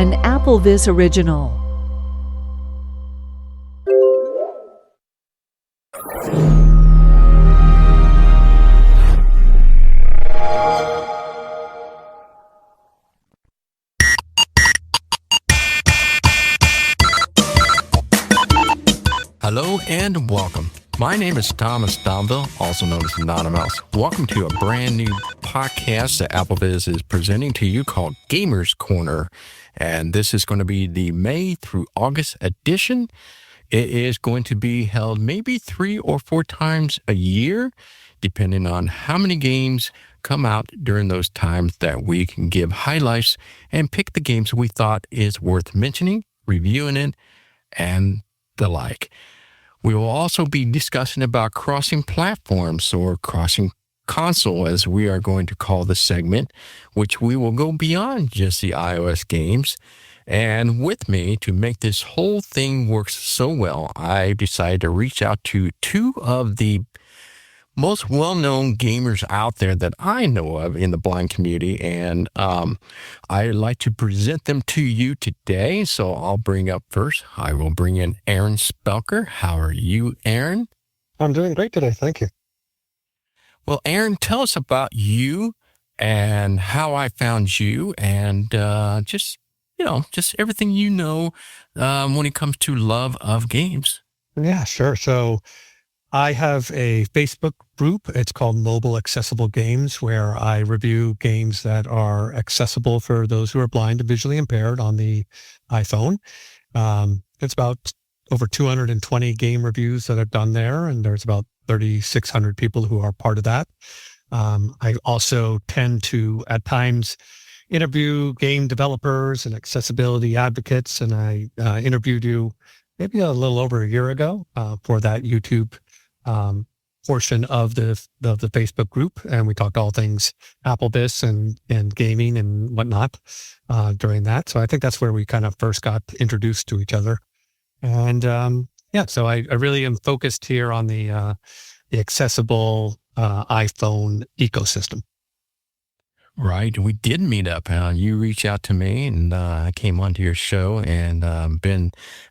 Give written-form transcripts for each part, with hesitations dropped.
an AppleVis original. Hello and welcome. My name is Thomas Domville, also known as AnonyMouse. Welcome to a brand new podcast that AppleVis is presenting to you called Gamers Corner. And this is going to be the May through August edition. It is going to be held maybe 3 or 4 times a year, depending on how many games come out during those times that we can give highlights and pick the games we thought is worth mentioning, reviewing it, and the like. We will also be discussing about crossing platforms or crossing console, as we are going to call this segment, which we will go beyond just the iOS games. And with me to make this whole thing work so well, I decided to reach out to 2 of the most well-known gamers out there that I know of in the blind community, and I'd like to present them to you today. So I'll bring up first, I will bring in Aaron Spelker. How are you, Aaron? I'm doing great today, thank you. Well, Aaron, tell us about you and how I found you, and just everything when it comes to love of games. Yeah, sure. So I have a Facebook group. It's called Mobile Accessible Games, where I review games that are accessible for those who are blind and visually impaired on the iPhone. It's about over 220 game reviews that I've done there, and there's about 3,600 people who are part of that. I also tend to, at times, interview game developers and accessibility advocates, and I interviewed you maybe a little over a year ago for that YouTube portion of the Facebook group, and we talked all things AppleVis and gaming and whatnot during that. So I think that's where we kind of first got introduced to each other. And so I really am focused here on the accessible iPhone ecosystem. Right. We did meet up. You reached out to me, and I came onto your show, and I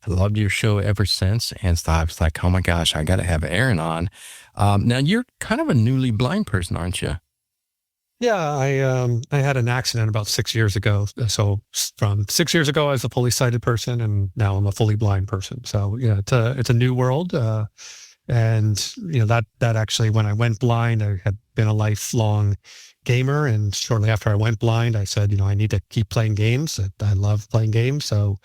loved your show ever since. And so I was like, oh my gosh, I got to have Aaron on. Now you're kind of a newly blind person, aren't you? Yeah, I had an accident about 6 years ago. So from 6 years ago, I was a fully sighted person, and now I'm a fully blind person. So yeah, it's a new world. And that actually, when I went blind, I had been a lifelong gamer, and shortly after I went blind, I said, I need to keep playing games. I love playing games, so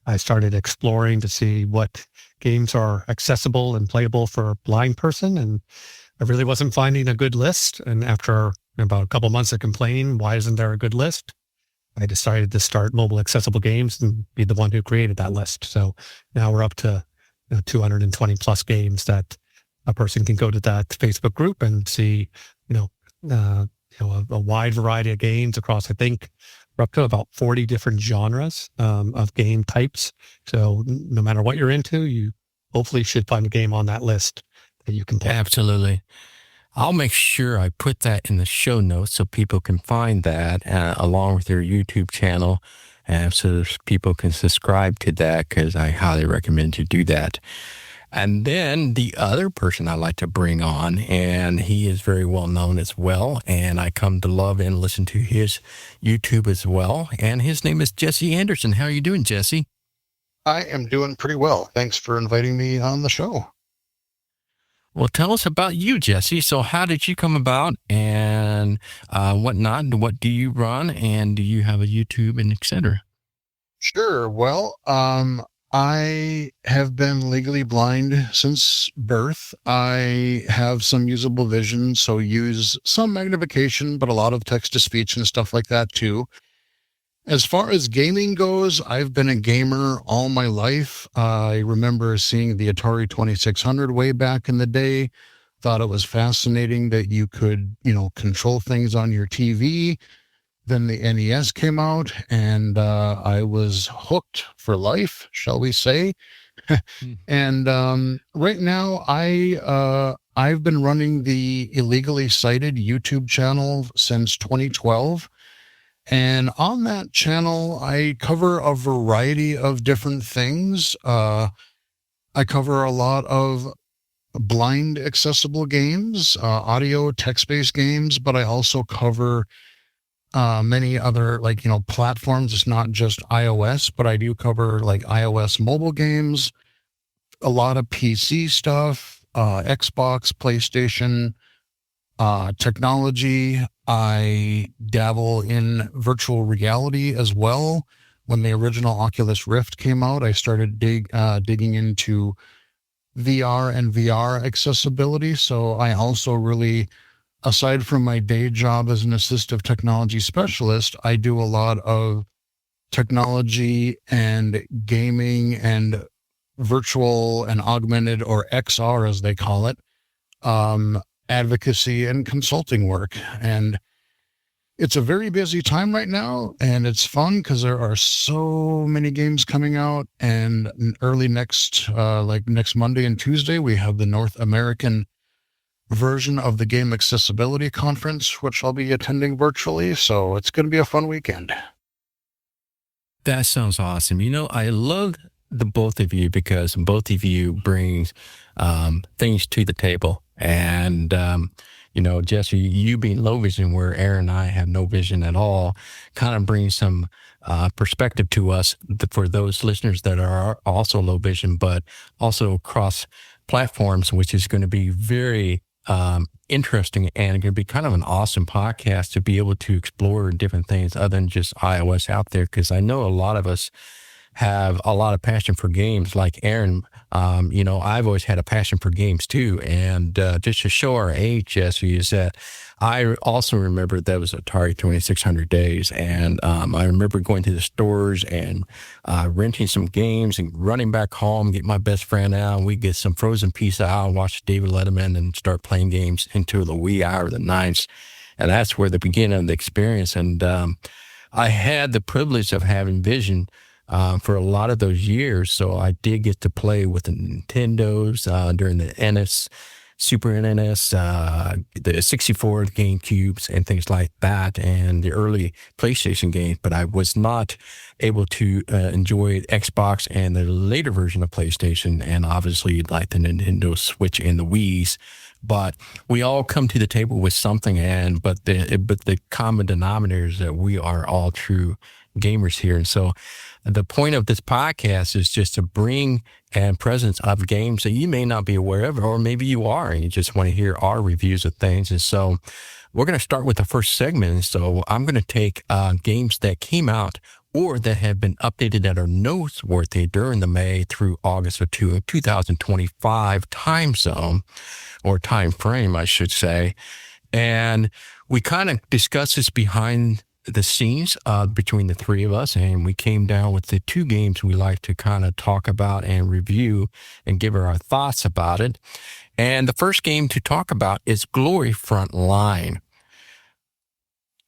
I started exploring to see what games are accessible and playable for a blind person, and I really wasn't finding a good list. And after about a couple months of complaining, why isn't there a good list, I decided to start Mobile Accessible Games and be the one who created that list. So now we're up to 220 plus games that a person can go to that Facebook group and see, a wide variety of games across, I think, we're up to about 40 different genres of game types. So no matter what you're into, you hopefully should find a game on that list that you can play. Absolutely. I'll make sure I put that in the show notes so people can find that along with their YouTube channel, and so people can subscribe to that, because I highly recommend you do that. And then the other person I like to bring on, and he is very well known as well, and I come to love and listen to his YouTube as well, and his name is Jesse Anderson. How are you doing, Jesse? I am doing pretty well. Thanks for inviting me on the show. Well, tell us about you, Jesse. So how did you come about, and whatnot? What do you run, and do you have a YouTube, and et cetera? Sure. Well, I have been legally blind since birth. I have some usable vision, so use some magnification, but a lot of text-to-speech and stuff like that too. As far as gaming goes, I've been a gamer all my life. I remember seeing the Atari 2600 way back in the day. Thought it was fascinating that you could, control things on your TV. Then the NES came out, and I was hooked for life, shall we say. And right now, I've been running the illegally cited YouTube channel since 2012. And on that channel, I cover a variety of different things. I cover a lot of blind accessible games, audio, text-based games, but I also cover many other platforms. It's not just iOS, but I do cover like iOS mobile games, a lot of PC stuff, Xbox, PlayStation, technology. I dabble in virtual reality as well. When the original Oculus Rift came out, I started digging into VR and VR accessibility. So I also really, aside from my day job as an assistive technology specialist, I do a lot of technology and gaming and virtual and augmented, or XR as they call it, advocacy and consulting work. And it's a very busy time right now, and it's fun because there are so many games coming out. And early next Monday and Tuesday, we have the North American version of the Game Accessibility Conference, which I'll be attending virtually. So it's going to be a fun weekend. That sounds awesome. I love the both of you because both of you brings things to the table. And, Jesse, you being low vision where Aaron and I have no vision at all, kind of brings some perspective to us for those listeners that are also low vision, but also across platforms, which is going to be very interesting and going to be kind of an awesome podcast to be able to explore different things other than just iOS out there. Because I know a lot of us have a lot of passion for games like Aaron. I've always had a passion for games too. And just to show our age, Jesse, is that I also remember that was Atari 2600 days. And I remember going to the stores and renting some games and running back home, get my best friend out, and we get some frozen pizza out, watch David Letterman and start playing games into the wee hour of the nights. And that's where the beginning of the experience. And I had the privilege of having vision for a lot of those years. So I did get to play with the Nintendos during the NES, Super NES, the 64 GameCubes and things like that, and the early PlayStation games. But I was not able to enjoy Xbox and the later version of PlayStation, and obviously like the Nintendo Switch and the Wii's. But we all come to the table with something, but the common denominator is that we are all true gamers here. And so the point of this podcast is just to bring and presence of games that you may not be aware of, or maybe you are, and you just want to hear our reviews of things. And so we're going to start with the first segment. So I'm going to take games that came out or that have been updated that are noteworthy during the May through August of 2025 time zone, or time frame, I should say. And we kind of discuss this behind the scenes between the three of us, and we came down with the two games we like to kind of talk about and review and give our thoughts about it. And the first game to talk about is Glory Frontline.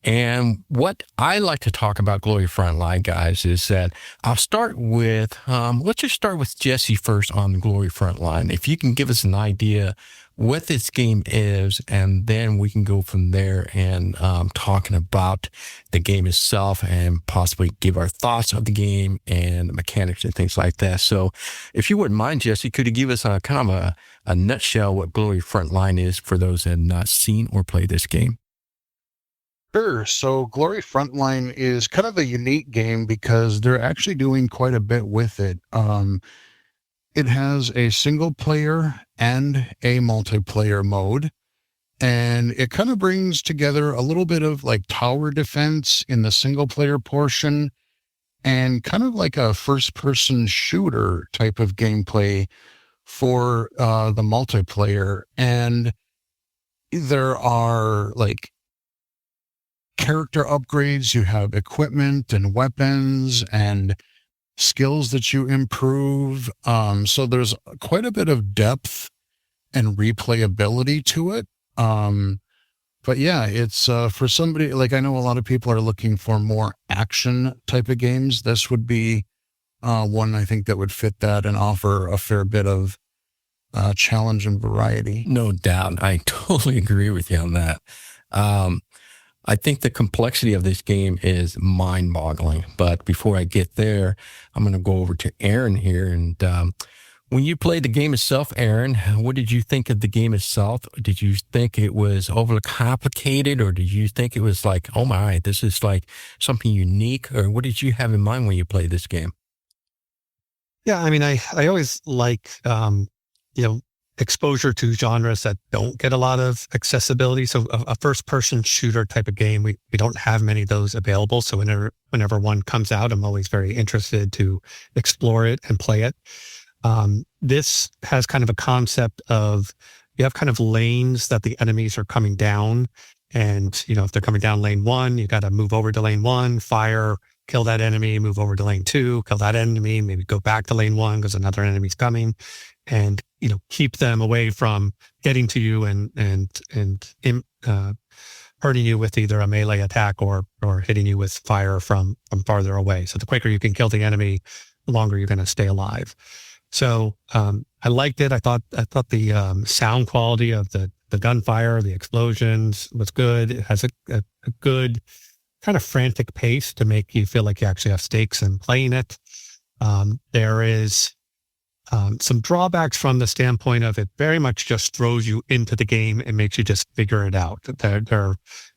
And what I like to talk about Glory Frontline, guys, is that I'll start with, let's just start with Jesse first on the Glory Frontline. If you can give us an idea what this game is, and then we can go from there and talking about the game itself and possibly give our thoughts of the game and the mechanics and things like that. So if you wouldn't mind, Jesse, could you give us a kind of a nutshell what Glory Frontline is for those that have not seen or played this game? Sure. So Glory Frontline is kind of a unique game because they're actually doing quite a bit with it. It has a single player and a multiplayer mode, and it kind of brings together a little bit of like tower defense in the single player portion and kind of like a first person shooter type of gameplay for the multiplayer. And there are like character upgrades, you have equipment and weapons and skills that you improve. So there's quite a bit of depth and replayability to it. But yeah, it's for somebody, like I know a lot of people are looking for more action type of games. This would be one I think that would fit that and offer a fair bit of challenge and variety. No doubt. I totally agree with you on that. I think the complexity of this game is mind-boggling. But before I get there, I'm going to go over to Aaron here. And when you played the game itself, Aaron, what did you think of the game itself? Did you think it was overly complicated, or did you think it was like, oh my, this is like something unique? Or what did you have in mind when you played this game? Yeah, I mean, I always like, exposure to genres that don't get a lot of accessibility. So a first-person shooter type of game, we don't have many of those available. So whenever one comes out, I'm always very interested to explore it and play it. This has kind of a concept of, you have kind of lanes that the enemies are coming down. And, if they're coming down lane 1, you got to move over to lane 1, fire, kill that enemy, move over to lane 2, kill that enemy, maybe go back to lane 1 because another enemy's coming, and, keep them away from getting to you and hurting you with either a melee attack or hitting you with fire from farther away. So the quicker you can kill the enemy, the longer you're going to stay alive. So I liked it. I thought the sound quality of the gunfire, the explosions was good. It has a good kind of frantic pace to make you feel like you actually have stakes in playing it. There is some drawbacks from the standpoint of it very much just throws you into the game and makes you just figure it out. There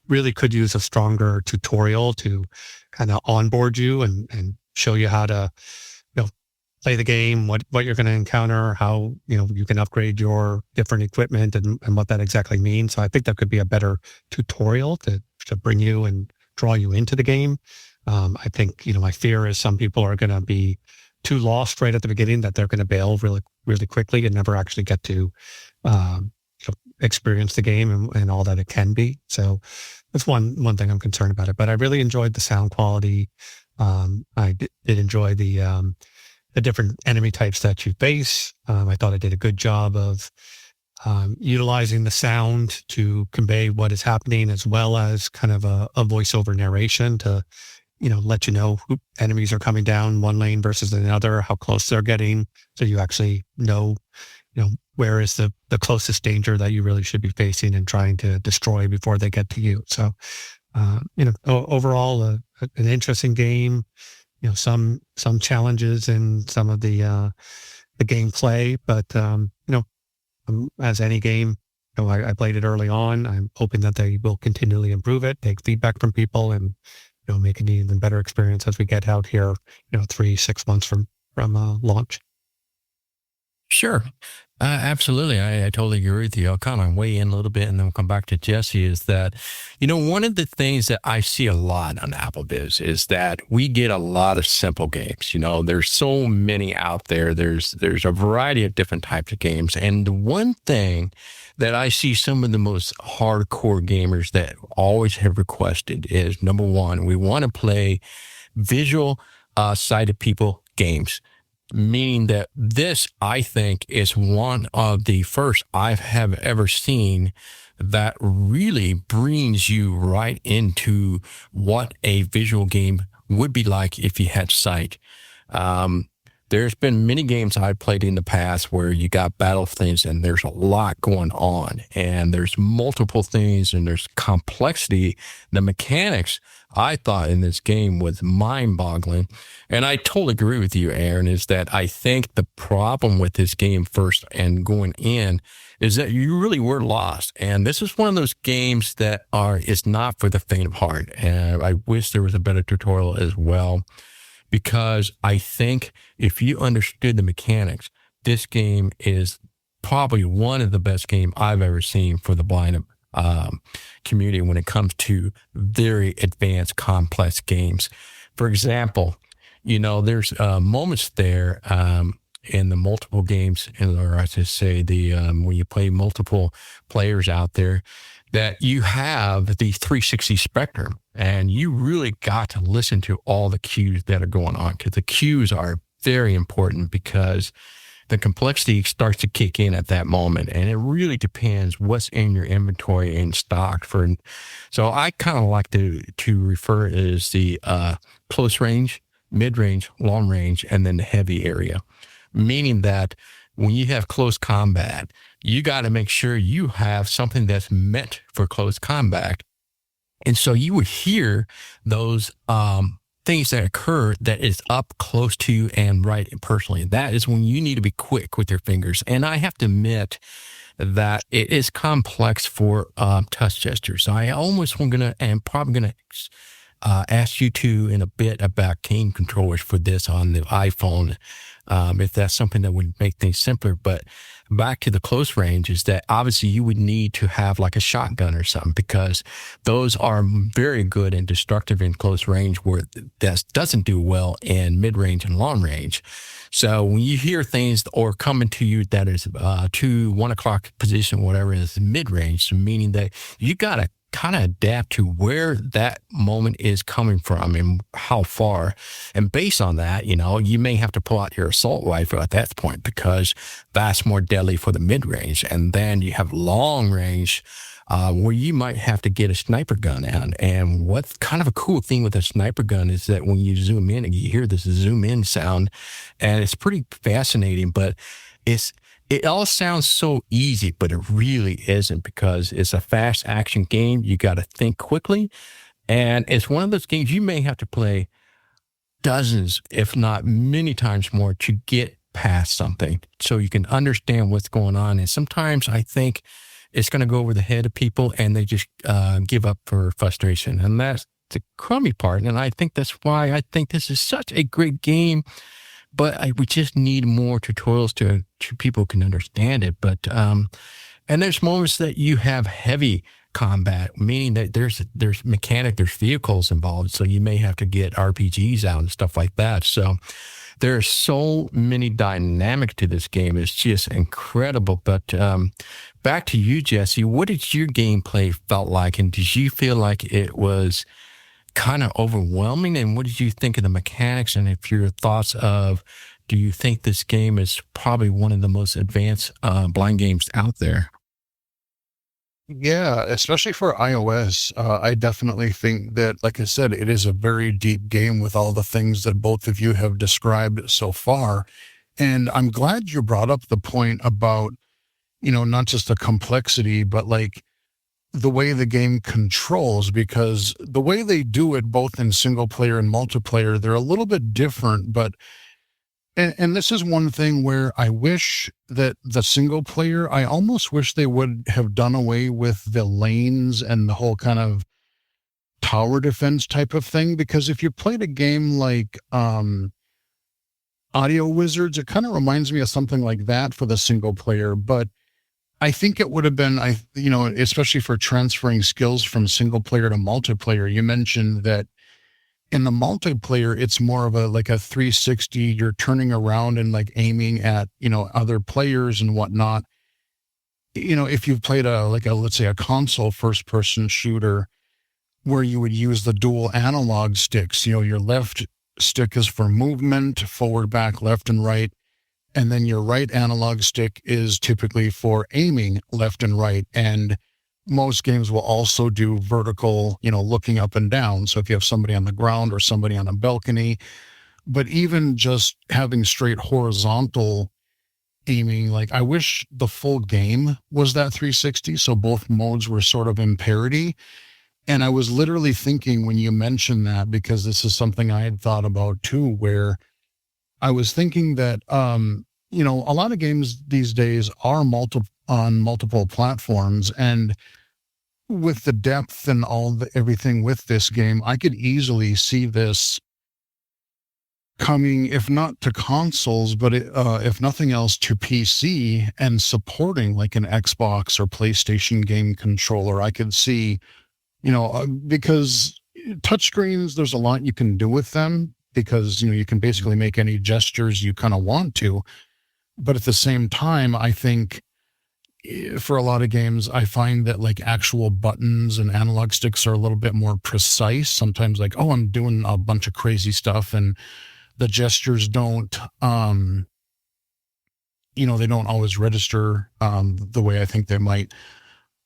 really could use a stronger tutorial to kind of onboard you and show you how to play the game, what you're going to encounter, how you can upgrade your different equipment and what that exactly means. So I think that could be a better tutorial to bring you and draw you into the game. I think my fear is some people are going to be too lost right at the beginning that they're going to bail really, really quickly and never actually get to experience the game and all that it can be. So that's one thing I'm concerned about it. But I really enjoyed the sound quality. I did enjoy the different enemy types that you face. I thought I did a good job of utilizing the sound to convey what is happening, as well as kind of a voiceover narration to let you know who enemies are coming down one lane versus another, how close they're getting, so you actually know where is the closest danger that you really should be facing and trying to destroy before they get to you. So overall an interesting game. Some challenges in some of the gameplay, but as any game, I played it early on. I'm hoping that they will continually improve it, take feedback from people, and make an even better experience as we get out here, 3-6 months from launch. Sure. Absolutely. I totally agree with you. I'll kind of weigh in a little bit and then we'll come back to Jesse. Is that, one of the things that I see a lot on AppleVis is that we get a lot of simple games. There's so many out there. There's a variety of different types of games. And the one thing that I see some of the most hardcore gamers that always have requested is, number one, we want to play visual sighted people games. Meaning that this, I think, is one of the first I have ever seen that really brings you right into what a visual game would be like if you had sight. There's been many games I've played in the past where you got battle things and there's a lot going on and there's multiple things and there's complexity. The mechanics, I thought, in this game was mind-boggling. And I totally agree with you, Aaron, is that I think the problem with this game first and going in is that you really were lost. And this is one of those games that is not for the faint of heart. And I wish there was a better tutorial as well, because I think if you understood the mechanics, this game is probably one of the best games I've ever seen for the blind community when it comes to very advanced, complex games. For example, there's moments there in the multiple games, or I should say when you play multiple players out there, that you have the 360 spectrum and you really got to listen to all the cues that are going on, because the cues are very important, because the complexity starts to kick in at that moment. And it really depends what's in your inventory and stock for. So I kind of like to refer it as the close range, mid range, long range, and then the heavy area, meaning that when you have close combat, you got to make sure you have something that's meant for close combat And so you would hear those things that occur that is up close to you and right personally. That is when you need to be quick with your fingers. And I have to admit that it is complex for touch gestures. I almost am going to, and probably going to ask you to in a bit about game controllers for this on the iPhone, if that's something that would make things simpler. But back to the close range is that obviously you would need to have like a shotgun or something, because those are very good and destructive in close range, where that doesn't do well in mid range and long range. So when you hear things or coming to you that is 1 o'clock position, whatever is mid range, meaning that you got to kind of adapt to where that moment is coming from and how far. And based on that, you may have to pull out your assault rifle at that point, because that's more deadly for the mid range. And then you have long range, where you might have to get a sniper gun out. And what's kind of a cool thing with a sniper gun is that when you zoom in, you hear this zoom in sound, and it's pretty fascinating, but it all sounds so easy, but it really isn't, because it's a fast action game. You got to think quickly. And it's one of those games you may have to play dozens, if not many times more, to get past something so you can understand what's going on. And sometimes I think it's going to go over the head of people and they just give up for frustration. And that's the crummy part. And I think that's why I think this is such a great game. But we just need more tutorials to people can understand it. But and there's moments that you have heavy combat, meaning that there's there's vehicles involved. So you may have to get RPGs out and stuff like that. So there are so many dynamics to this game. It's just incredible. But back to you, Jesse. What did your gameplay felt like, and did you feel like it was kind of overwhelming? And what did you think of the mechanics? And if your thoughts of, do you think this game is probably one of the most advanced blind games out there? Yeah, especially for iOS, I definitely think that, like I said, it is a very deep game with all the things that both of you have described so far. And I'm glad you brought up the point about, not just the complexity, but like the way the game controls, because the way they do it, both in single player and multiplayer, they're a little bit different. But and this is one thing where I wish that the single player, I almost wish they would have done away with the lanes and the whole kind of tower defense type of thing. Because if you played a game like Audio Wizards, it kind of reminds me of something like that for the single player. But I think it would have been, especially for transferring skills from single player to multiplayer. You mentioned that in the multiplayer, it's more of a 360. You're turning around and like aiming at, other players and whatnot. If you've played let's say a console first person shooter where you would use the dual analog sticks, your left stick is for movement, forward, back, left and right. And then your right analog stick is typically for aiming left and right. And most games will also do vertical, looking up and down. So if you have somebody on the ground or somebody on a balcony, but even just having straight horizontal aiming, like I wish the full game was that 360. So both modes were sort of in parity. And I was literally thinking when you mentioned that, because this is something I had thought about too, where I was thinking that, a lot of games these days are on multiple platforms, and with the depth and everything with this game, I could easily see this coming, if not to consoles, but if nothing else to PC and supporting like an Xbox or PlayStation game controller. I could see, because touchscreens, there's a lot you can do with them, because, you can basically make any gestures you kind of want to. But at the same time, I think for a lot of games, I find that like actual buttons and analog sticks are a little bit more precise. Sometimes like, oh, I'm doing a bunch of crazy stuff and the gestures don't, they don't always register the way I think they might.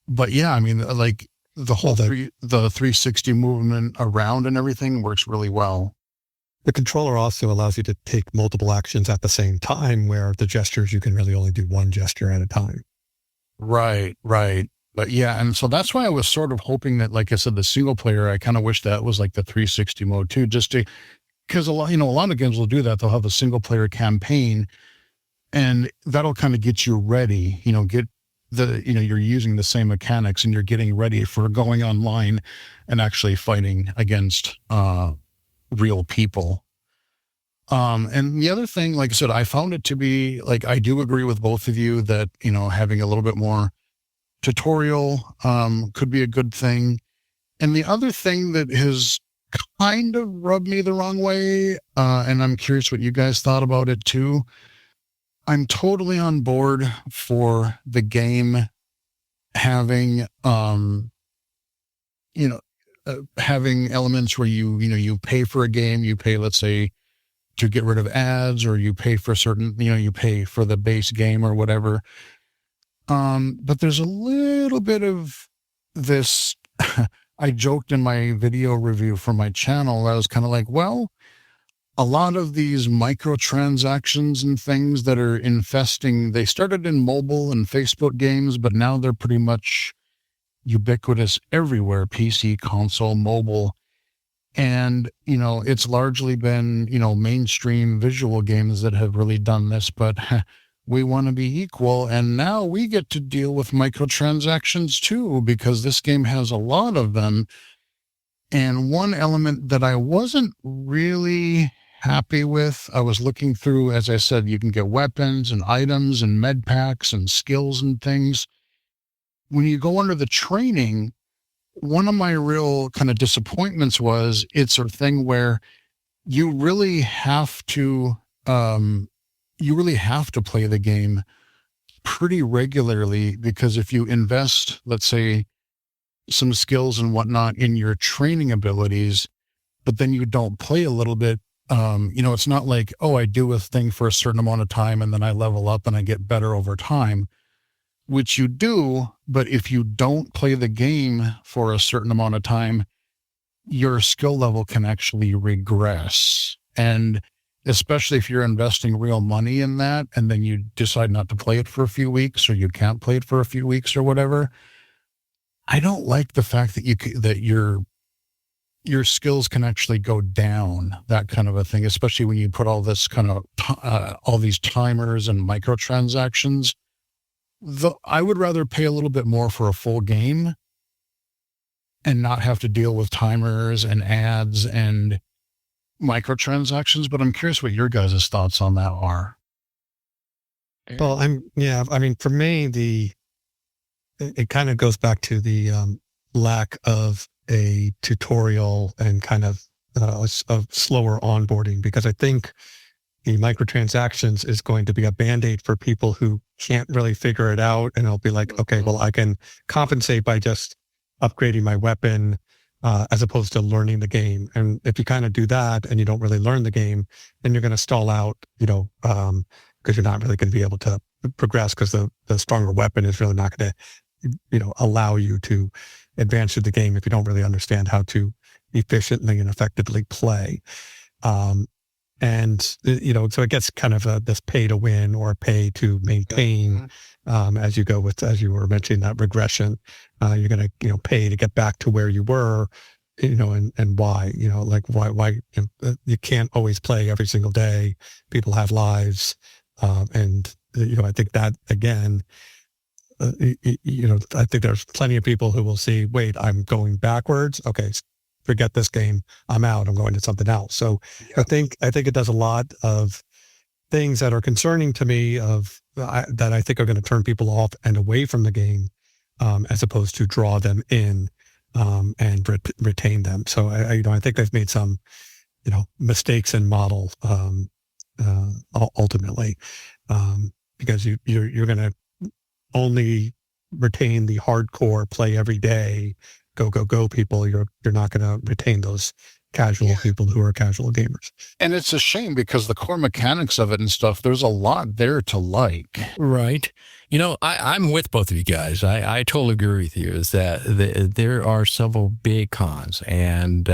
But yeah, I mean, like the whole the 360 movement around and everything works really well. The controller also allows you to take multiple actions at the same time, where the gestures, you can really only do one gesture at a time. Right. But yeah, and so that's why I was sort of hoping that, like I said, the single player, I kind of wish that was like the 360 mode too, just to, because a lot of games will do that. They'll have a single player campaign, and that'll kind of get you ready, you're using the same mechanics and you're getting ready for going online and actually fighting against real people. And the other thing, like I said, I found it to be like, I do agree with both of you that, having a little bit more tutorial could be a good thing. And the other thing that has kind of rubbed me the wrong way, and I'm curious what you guys thought about it too. I'm totally on board for the game having, having elements where you pay for a game, you pay, let's say, to get rid of ads, or you pay for certain, you pay for the base game or whatever. But there's a little bit of this. I joked in my video review for my channel. I was kind of like, well, a lot of these microtransactions and things that are infesting, they started in mobile and Facebook games, but now they're pretty much ubiquitous everywhere, PC, console, mobile. And, it's largely been, mainstream visual games that have really done this, but we want to be equal. And now we get to deal with microtransactions too, because this game has a lot of them. And one element that I wasn't really happy with, I was looking through, as I said, you can get weapons and items and med packs and skills and things. When you go under the training, one of my real kind of disappointments was it's a thing where you really have to play the game pretty regularly, because if you invest, let's say, some skills and whatnot in your training abilities, but then you don't play a little bit, it's not like, oh, I do a thing for a certain amount of time and then I level up and I get better over time, which you do. But if you don't play the game for a certain amount of time, your skill level can actually regress. And especially if you're investing real money in that, and then you decide not to play it for a few weeks, or you can't play it for a few weeks or whatever. I don't like the fact that your skills can actually go down, that kind of a thing, especially when you put all this kind of, all these timers and microtransactions. I would rather pay a little bit more for a full game and not have to deal with timers and ads and microtransactions. But I'm curious what your guys' thoughts on that are. Well, for me, it kind of goes back to the lack of a tutorial and kind of a slower onboarding, because I think the microtransactions is going to be a Band-Aid for people who can't really figure it out. And it'll be like, okay, well, I can compensate by just upgrading my weapon as opposed to learning the game. And if you kind of do that and you don't really learn the game, then you're going to stall out, because you're not really going to be able to progress, because the stronger weapon is really not going to, allow you to advance through the game if you don't really understand how to efficiently and effectively play. So it gets kind of this pay to win or pay to maintain, as you were mentioning, that regression. You're going to, pay to get back to where you were, and why, why you can't always play every single day. People have lives. I think that, again, I think there's plenty of people who will see, wait, I'm going backwards. Okay, forget this game. I'm out. I'm going to something else. So yeah. I think it does a lot of things that are concerning to me that I think are going to turn people off and away from the game, as opposed to draw them in and retain them. So I think they've made some, mistakes in model ultimately, because you're going to only retain the hardcore play every day go people, you're not going to retain those casual people who are casual gamers. And it's a shame because the core mechanics of it and stuff, there's a lot there to like. Right. I'm with both of you guys. I totally agree with you is that there are several big cons, and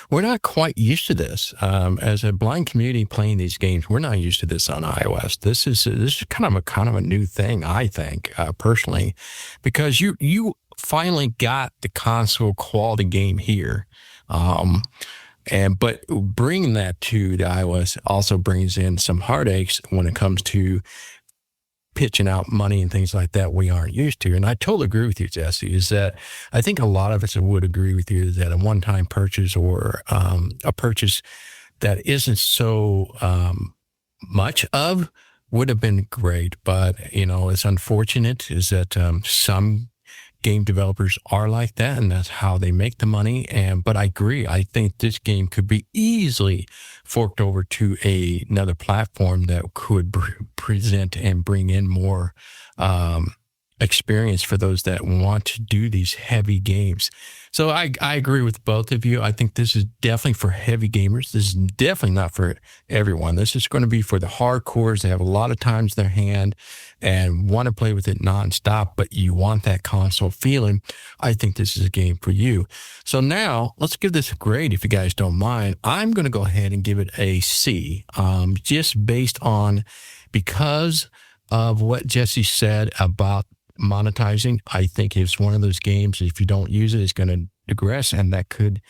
we're not quite used to this. As a blind community playing these games, we're not used to this on iOS. This is kind of a new thing, I think, personally, because you finally got the console quality game here. But bringing that to the iOS also brings in some heartaches when it comes to pitching out money and things like that we aren't used to. And I totally agree with you, Jesse, is that I think a lot of us would agree with you that a one-time purchase or a purchase that isn't so much of would have been great. But, it's unfortunate is that some game developers are like that, and that's how they make the money. But I agree. I think this game could be easily forked over to another platform that could present and bring in more experience for those that want to do these heavy games. So I agree with both of you. I think this is definitely for heavy gamers. This is definitely not for everyone. This is going to be for the hardcores. They have a lot of times in their hand and want to play with it nonstop, but you want that console feeling. I think this is a game for you. So now let's give this a grade if you guys don't mind. I'm going to go ahead and give it a C, just based on because of what Jesse said about monetizing. I think it's one of those games, if you don't use it, it's going to digress, and that could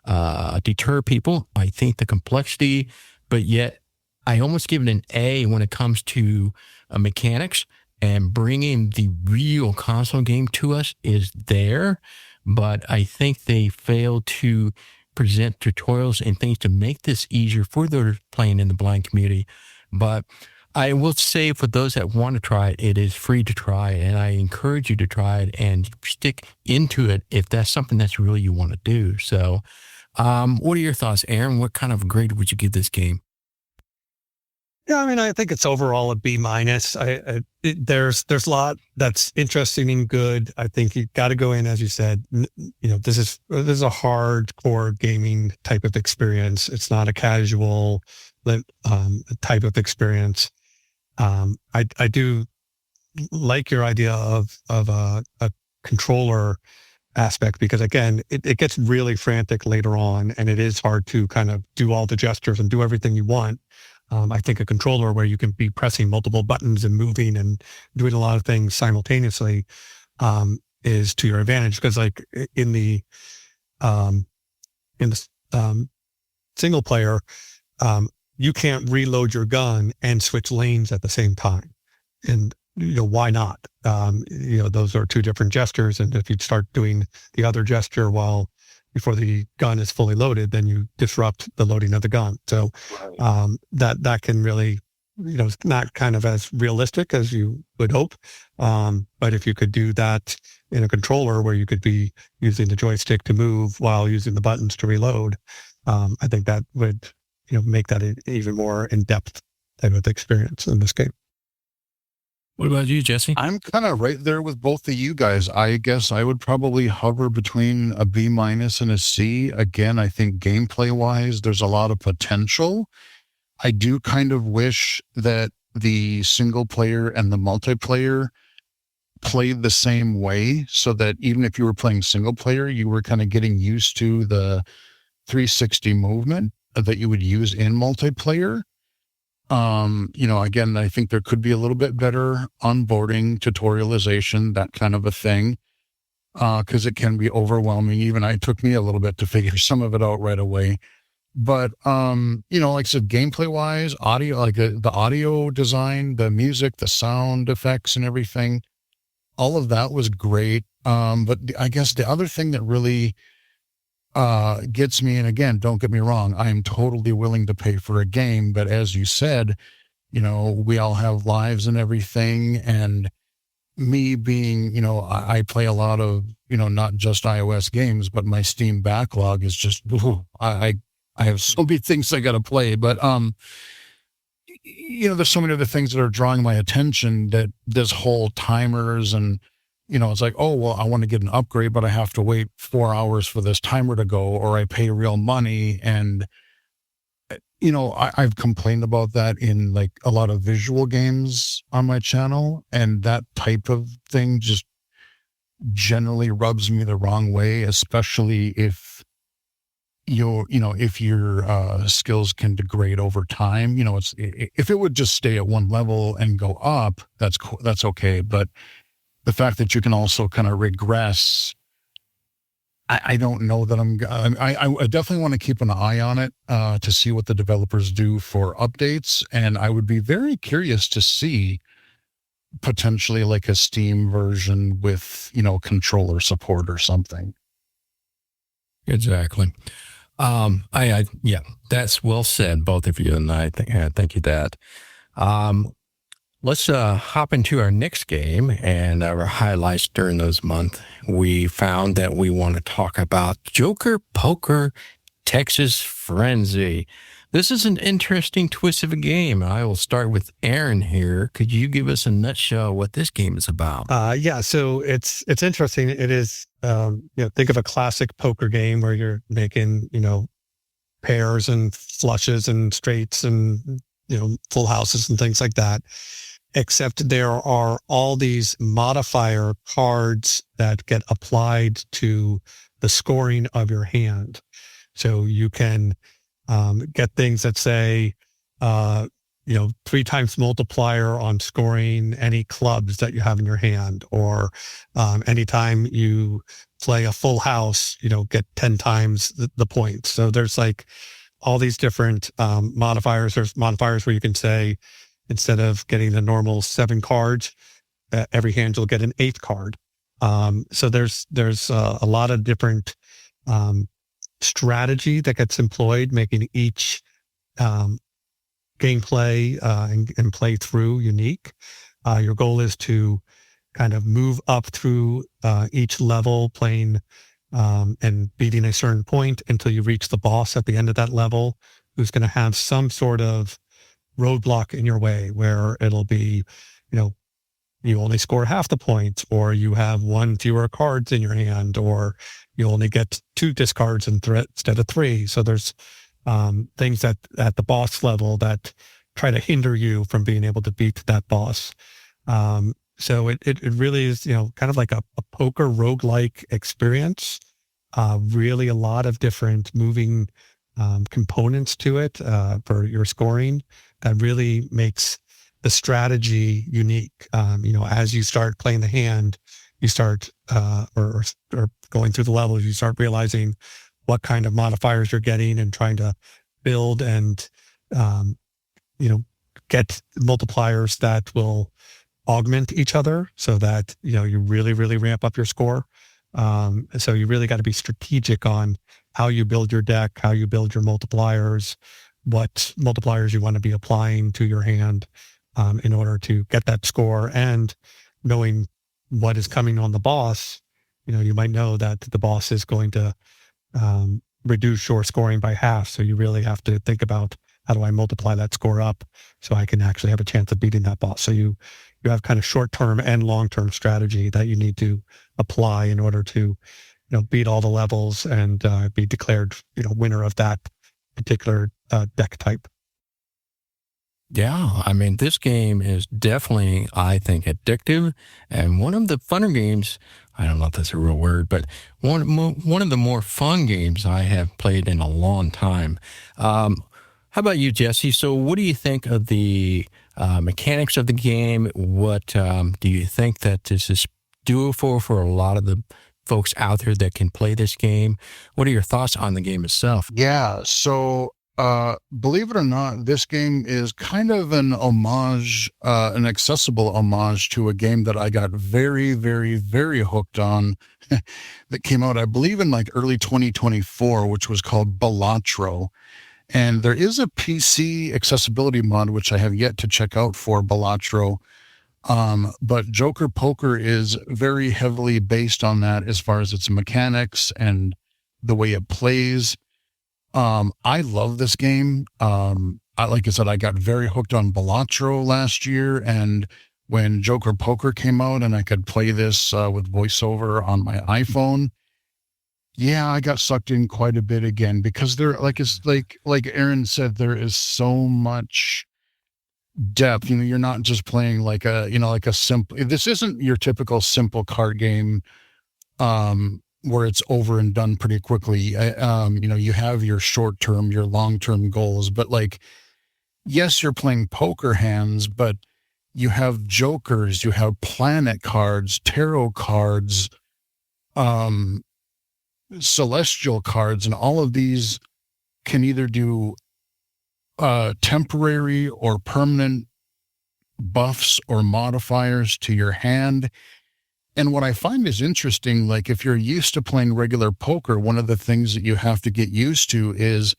deter people. I think the complexity, but yet I almost give it an A when it comes to mechanics, and bringing the real console game to us is there, but I think they fail to present tutorials and things to make this easier for those playing in the blind community. But I will say for those that want to try it, it is free to try, and I encourage you to try it and stick into it if that's something that's really you want to do. So what are your thoughts, Aaron? What kind of grade would you give this game? Yeah, I mean, I think it's overall a B-. There's a lot that's interesting and good. I think you got to go in, as you said, this is a hardcore gaming type of experience. It's not a casual type of experience. I do like your idea of a controller aspect, because again, it gets really frantic later on, and it is hard to kind of do all the gestures and do everything you want. I think a controller where you can be pressing multiple buttons and moving and doing a lot of things simultaneously is to your advantage, because like in the single player, you can't reload your gun and switch lanes at the same time. And, why not? Those are two different gestures. And if you start doing the other gesture before the gun is fully loaded, then you disrupt the loading of the gun. So that can really, it's not kind of as realistic as you would hope. But if you could do that in a controller where you could be using the joystick to move while using the buttons to reload, I think that would make that an even more in-depth type of experience in this game. What about you, Jesse? I'm kind of right there with both of you guys. I guess I would probably hover between a B- and a C. Again, I think gameplay-wise, there's a lot of potential. I do kind of wish that the single player and the multiplayer played the same way, so that even if you were playing single player, you were kind of getting used to the 360 movement that you would use in multiplayer. Again, I think there could be a little bit better onboarding, tutorialization, that kind of a thing, because it can be overwhelming. Even it took me a little bit to figure some of it out right away. But, like I said, gameplay wise, audio, like the audio design, the music, the sound effects and everything, all of that was great. But I guess the other thing that really gets me, and again, don't get me wrong, I am totally willing to pay for a game, but as you said, we all have lives and everything, and me being, I play a lot of, not just iOS games, but my Steam backlog is just, I have so many things I got to play, but, there's so many other things that are drawing my attention, that this whole timers and it's like, oh, well, I want to get an upgrade, but I have to wait 4 hours for this timer to go, or I pay real money. And, I've complained about that in like a lot of visual games on my channel. And that type of thing just generally rubs me the wrong way, especially if if your skills can degrade over time. If it would just stay at one level and go up, that's cool, that's okay. But the fact that you can also kind of regress, I don't know that I definitely want to keep an eye on it to see what the developers do for updates. And I would be very curious to see potentially like a Steam version with, controller support or something. Exactly. Yeah, that's well said, both of you, and I thank you that. Let's hop into our next game and our highlights during those months. We found that we want to talk about Joker Poker Texas Frenzy. This is an interesting twist of a game. I will start with Aaron here. Could you give us a nutshell what this game is about? Yeah, so it's interesting. It is, think of a classic poker game where you're making, pairs and flushes and straights and, full houses and things like that. Except there are all these modifier cards that get applied to the scoring of your hand. So you can get things that say, 3 times multiplier on scoring any clubs that you have in your hand, or anytime you play a full house, get 10 times the points. So there's like all these different modifiers. There's modifiers where you can say, instead of getting the normal 7 cards, every hand you'll get an 8th card. So there's a lot of different strategy that gets employed, making each gameplay and play through unique. Your goal is to kind of move up through each level, playing and beating a certain point until you reach the boss at the end of that level, who's going to have some sort of roadblock in your way, where it'll be, you only score half the points, or you have 1 fewer cards in your hand, or you only get 2 discards instead of 3. So there's things that at the boss level that try to hinder you from being able to beat that boss. So it really is, kind of like a poker roguelike experience. Really a lot of different moving components to it for your scoring that really makes the strategy unique. As you start playing the hand, you start or going through the levels, you start realizing what kind of modifiers you're getting and trying to build and get multipliers that will augment each other, so that you really, really ramp up your score. So you really got to be strategic on how you build your deck, how you build your multipliers, what multipliers you want to be applying to your hand in order to get that score. And knowing what is coming on the boss, you might know that the boss is going to reduce your scoring by half. So you really have to think about, how do I multiply that score up so I can actually have a chance of beating that boss? So you have kind of short-term and long-term strategy that you need to apply in order to, beat all the levels and be declared, winner of that particular deck type. Yeah, I mean, this game is definitely, I think, addictive, and one of the funner games. I don't know if that's a real word, but one of the more fun games I have played in a long time. How about you, Jesse? So what do you think of the mechanics of the game? What do you think that this is doable for a lot of the folks out there that can play this game? What are your thoughts on the game itself? Yeah, so believe it or not, this game is kind of an homage, an accessible homage to a game that I got very, very, very hooked on that came out, I believe, in like early 2024, which was called Balatro. And there is a PC accessibility mod, which I have yet to check out for Balatro. But Joker Poker is very heavily based on that as far as its mechanics and the way it plays. I love this game. Like I said, I got very hooked on Balatro last year, and when Joker Poker came out and I could play this with voiceover on my iPhone. Yeah, I got sucked in quite a bit again because it's like Aaron said, there is so much depth. You're not just playing like a simple. This isn't your typical simple card game where it's over and done pretty quickly. You have your short term, your long term goals, but like, yes, you're playing poker hands, but you have jokers, you have planet cards, tarot cards, celestial cards, and all of these can either do temporary or permanent buffs or modifiers to your hand. And what I find is interesting, like if you're used to playing regular poker, one of the things that you have to get used to is,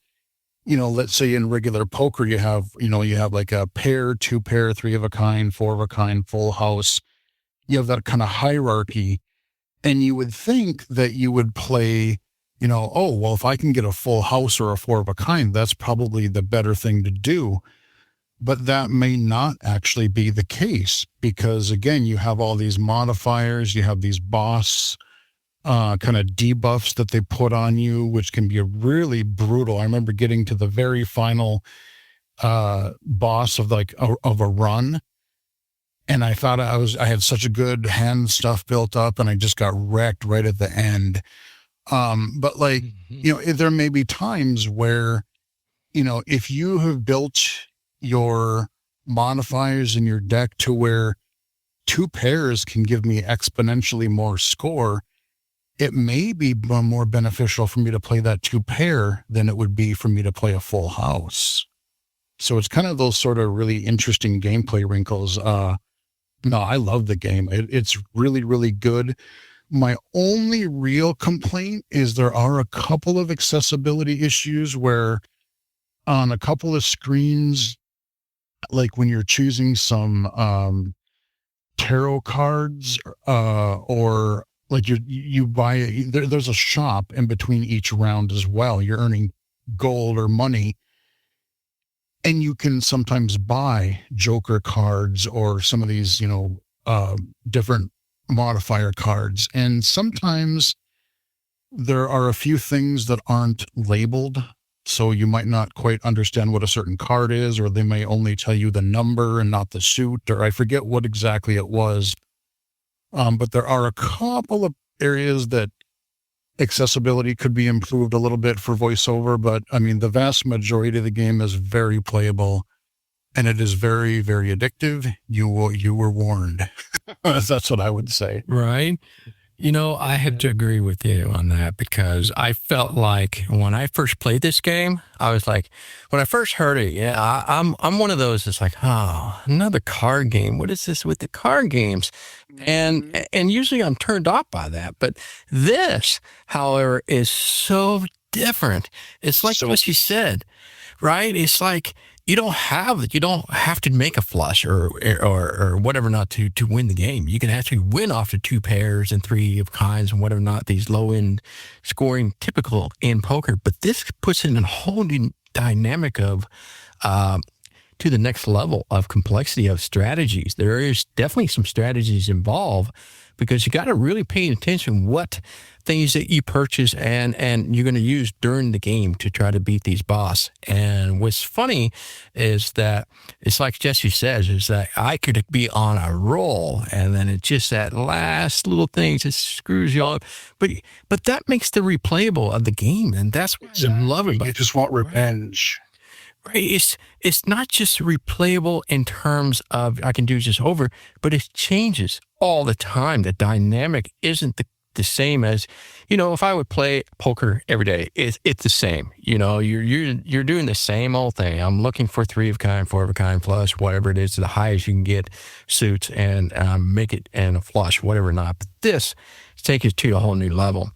let's say in regular poker, you have like a pair, 2 pair, 3 of a kind, 4 of a kind, full house. You have that kind of hierarchy. And you would think that you would play, if I can get a full house or a 4 of a kind, that's probably the better thing to do. But that may not actually be the case because, again, you have all these modifiers, you have these boss kind of debuffs that they put on you, which can be really brutal. I remember getting to the very final boss of of a run. And I thought I had such a good hand stuff built up and I just got wrecked right at the end. But there may be times where, if you have built your modifiers in your deck to where 2 pairs can give me exponentially more score, it may be more beneficial for me to play that 2 pair than it would be for me to play a full house. So it's kind of those sort of really interesting gameplay wrinkles. No, I love the game. It's really, really good. My only real complaint is there are a couple of accessibility issues where on a couple of screens, like when you're choosing some tarot cards or like you buy, there's a shop in between each round as well. You're earning gold or money. And you can sometimes buy Joker cards or some of these, different modifier cards. And sometimes there are a few things that aren't labeled. So you might not quite understand what a certain card is, or they may only tell you the number and not the suit, or I forget what exactly it was. But there are a couple of areas that accessibility could be improved a little bit for voiceover, but I mean, the vast majority of the game is very playable and it is very, very addictive. You were warned. That's what I would say. Right. I have to agree with you on that because I felt like when I first played this game, I was like, when I first heard it, I'm one of those that's like, oh, another card game. What is this with the card games? And usually I'm turned off by that. But this, however, is so different. It's like what you said, right? It's like you don't have to make a flush or whatever not to win the game. You can actually win off the 2 pairs and 3 of kinds and whatever not, these low end scoring typical in poker. But this puts it in a whole new dynamic of to the next level of complexity of strategies. There is definitely some strategies involved because you got to really pay attention what things that you purchase and you're going to use during the game to try to beat these boss. And what's funny is that it's like Jesse says, is that I could be on a roll and then it's just that last little thing just screws you up. But that makes the replayable of the game. And that's what I love about it. You just want revenge. Right. It's not just replayable in terms of I can do just over, but it changes all the time. The dynamic isn't the same as, if I would play poker every day, it's the same. You're doing the same old thing. I'm looking for 3 of a kind, 4 of a kind, flush, whatever it is, the highest you can get suits and make it and a flush, whatever not. But this takes it to a whole new level.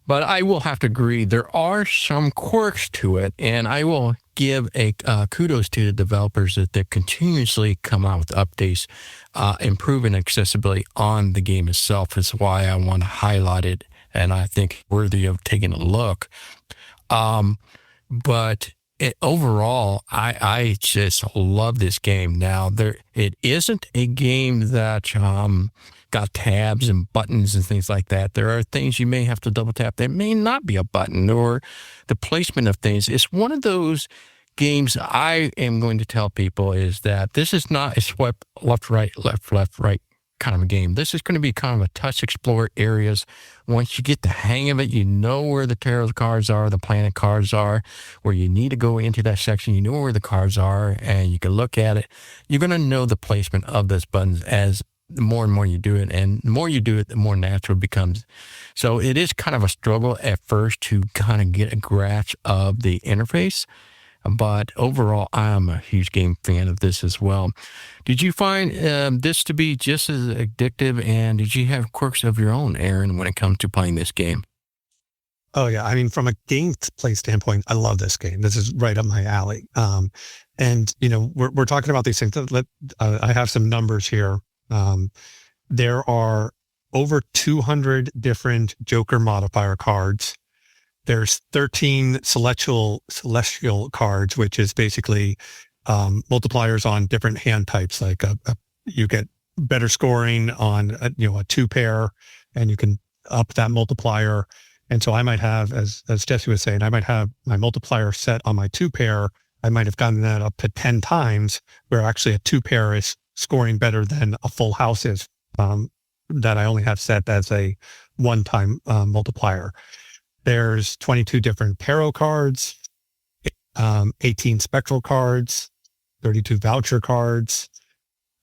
But I will have to agree, there are some quirks to it, and I will give a kudos to the developers that they continuously come out with updates, improving accessibility on the game itself. That's why I want to highlight it, and I think worthy of taking a look. But overall, I just love this game. Now, it isn't a game that got tabs and buttons and things like that. There are things you may have to double tap. There may not be a button, or the placement of things. It's one of those games I am going to tell people is that this is not a swipe left, right kind of a game. This is going to be kind of a touch explore areas. Once you get the hang of it, you know where the tarot cards are, the planet cards are, where you need to go into that section. You know where the cards are, and you can look at it. You're going to know the placement of those buttons as the more and more you do it. And the more you do it, the more natural it becomes. So it is kind of a struggle at first to kind of get a grasp of the interface. But overall, I'm a huge game fan of this as well. Did you find this to be just as addictive, and did you have quirks of your own, Aaron, when it comes to playing this game? Oh, yeah. I mean, from a gameplay standpoint, I love this game. This is right up my alley. And, we're talking about these things. I have some numbers here. There are over 200 different Joker modifier cards. There's 13 celestial cards, which is basically multipliers on different hand types. Like you get better scoring on a two pair, and you can up that multiplier. And so I might have, as Jesse was saying, I might have my multiplier set on my two pair. I might have gotten that up to 10 times, where actually a two pair is scoring better than a full house is, that I only have set as a one-time multiplier. There's 22 different tarot cards, 18 spectral cards, 32 voucher cards,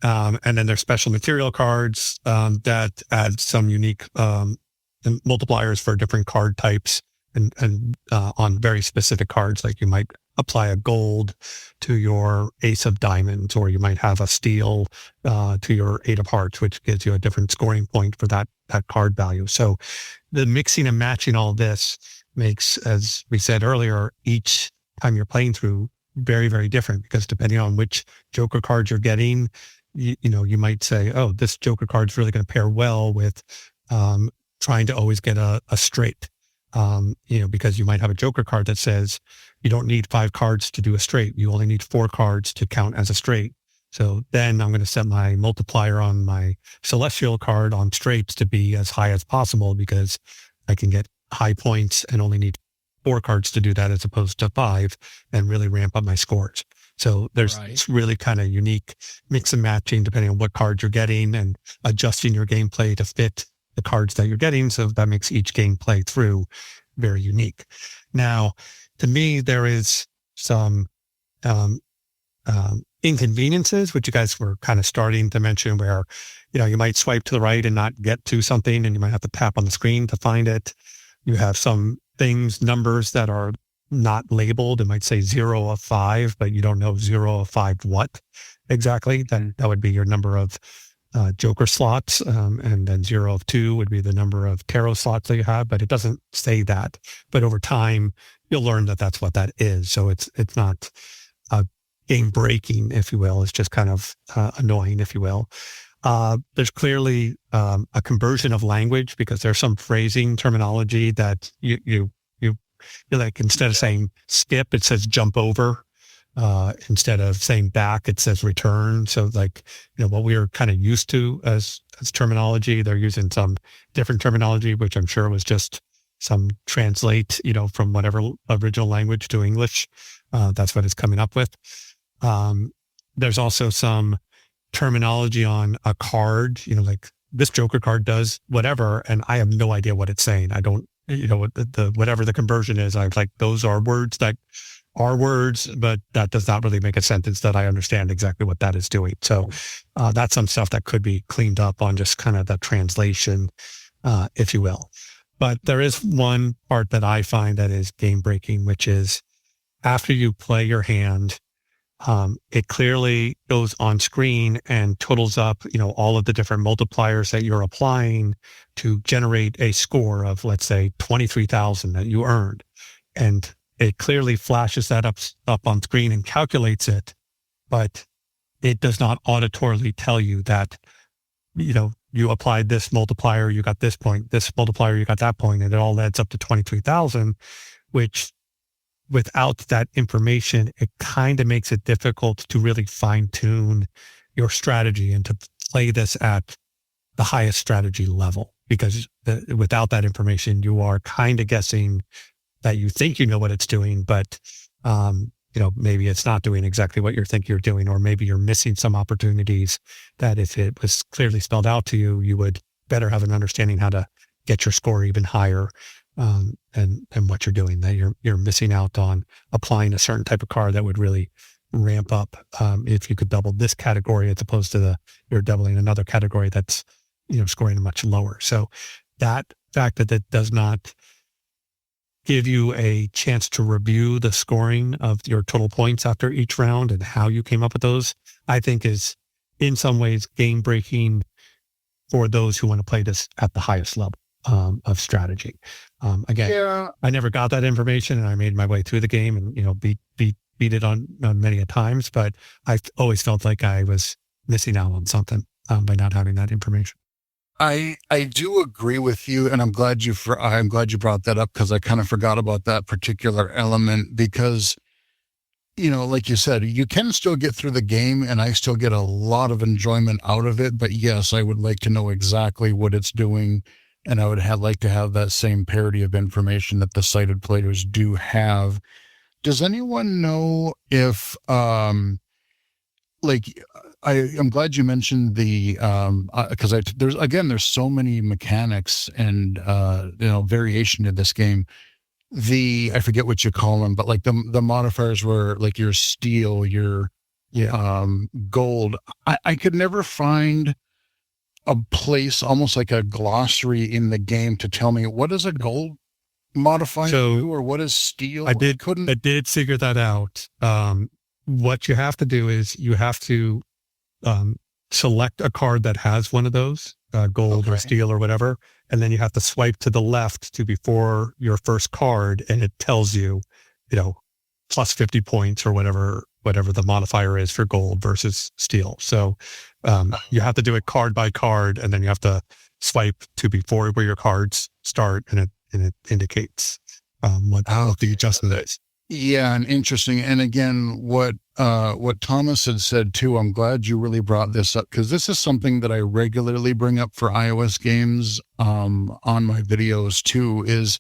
and then there's special material cards that add some unique multipliers for different card types and on very specific cards. Like you might apply a gold to your ace of diamonds, or you might have a steel to your eight of hearts, which gives you a different scoring point for that card value. So the mixing and matching all this makes, as we said earlier, each time you're playing through very, very different, because depending on which Joker cards you're getting, you might say, oh, this Joker card's really going to pair well with trying to always get a straight, because you might have a Joker card that says you don't need 5 cards to do a straight. You only need 4 cards to count as a straight. So then I'm going to set my multiplier on my celestial card on straights to be as high as possible, because I can get high points and only need 4 cards to do that, as opposed to 5, and really ramp up my scores. So it's really kind of unique mix and matching depending on what cards you're getting, and adjusting your gameplay to fit the cards that you're getting. So that makes each gameplay through very unique. Now, to me, there is some inconveniences, which you guys were kind of starting to mention, where, you might swipe to the right and not get to something, and you might have to tap on the screen to find it. You have some numbers that are not labeled. It might say 0 of 5, but you don't know 0 of 5 what exactly. Then that would be your number of Joker slots, and then 0 of 2 would be the number of tarot slots that you have, but it doesn't say that. But over time, you'll learn that that's what that is. So it's not game breaking, if you will. It's just kind of annoying, if you will. There's clearly a conversion of language, because there's some phrasing terminology that you like, instead of saying skip, it says jump over. Instead of saying back, it says return. So like, what we are kind of used to as terminology, they're using some different terminology, which I'm sure was just some translate, from whatever original language to English. That's what it's coming up with. There's also some terminology on a card, like this Joker card does whatever, and I have no idea what it's saying. I don't, whatever the conversion is, I'm like, those are words that are words, but that does not really make a sentence that I understand exactly what that is doing. So that's some stuff that could be cleaned up on just kind of the translation, if you will. But there is one part that I find that is game breaking, which is after you play your hand, it clearly goes on screen and totals up, all of the different multipliers that you're applying to generate a score of, let's say, 23,000 that you earned. And it clearly flashes that up on screen and calculates it, but it does not auditorily tell you that, you applied this multiplier, you got this point, this multiplier, you got that point, and it all adds up to 23,000, which without that information, it kind of makes it difficult to really fine tune your strategy and to play this at the highest strategy level, because without that information, you are kind of guessing that you think you know what it's doing, but maybe it's not doing exactly what you think you're doing, or maybe you're missing some opportunities that if it was clearly spelled out to you, you would better have an understanding how to get your score even higher, and what you're doing, that you're missing out on applying a certain type of card that would really ramp up if you could double this category as opposed to you're doubling another category that's scoring much lower. So that fact that it does not give you a chance to review the scoring of your total points after each round and how you came up with those, I think is in some ways game breaking for those who want to play this at the highest level of strategy. Again, I never got that information, and I made my way through the game and beat it on many a times, but I always felt like I was missing out on something by not having that information. I do agree with you, and I'm glad you brought that up, because I kind of forgot about that particular element, because like you said, you can still get through the game and I still get a lot of enjoyment out of it. But yes, I would like to know exactly what it's doing, and I would like to have that same parity of information that the sighted players do have. Does anyone know if I'm glad you mentioned the because there's so many mechanics and variation to this game. I forget what you call them, but like the modifiers were like your steel, your gold. I could never find a place, almost like a glossary in the game, to tell me what is a gold modifier do, or what is steel. I did figure that out. What you have to do is you have to select a card that has one of those, gold or steel or whatever, and then you have to swipe to the left to before your first card, and it tells you, plus 50 points or whatever the modifier is for gold versus steel. So you have to do it card by card, and then you have to swipe to before where your cards start, and it indicates what the adjustment is. Yeah, and interesting. And again, what Thomas had said too, I'm glad you really brought this up, because this is something that I regularly bring up for iOS games on my videos too, is,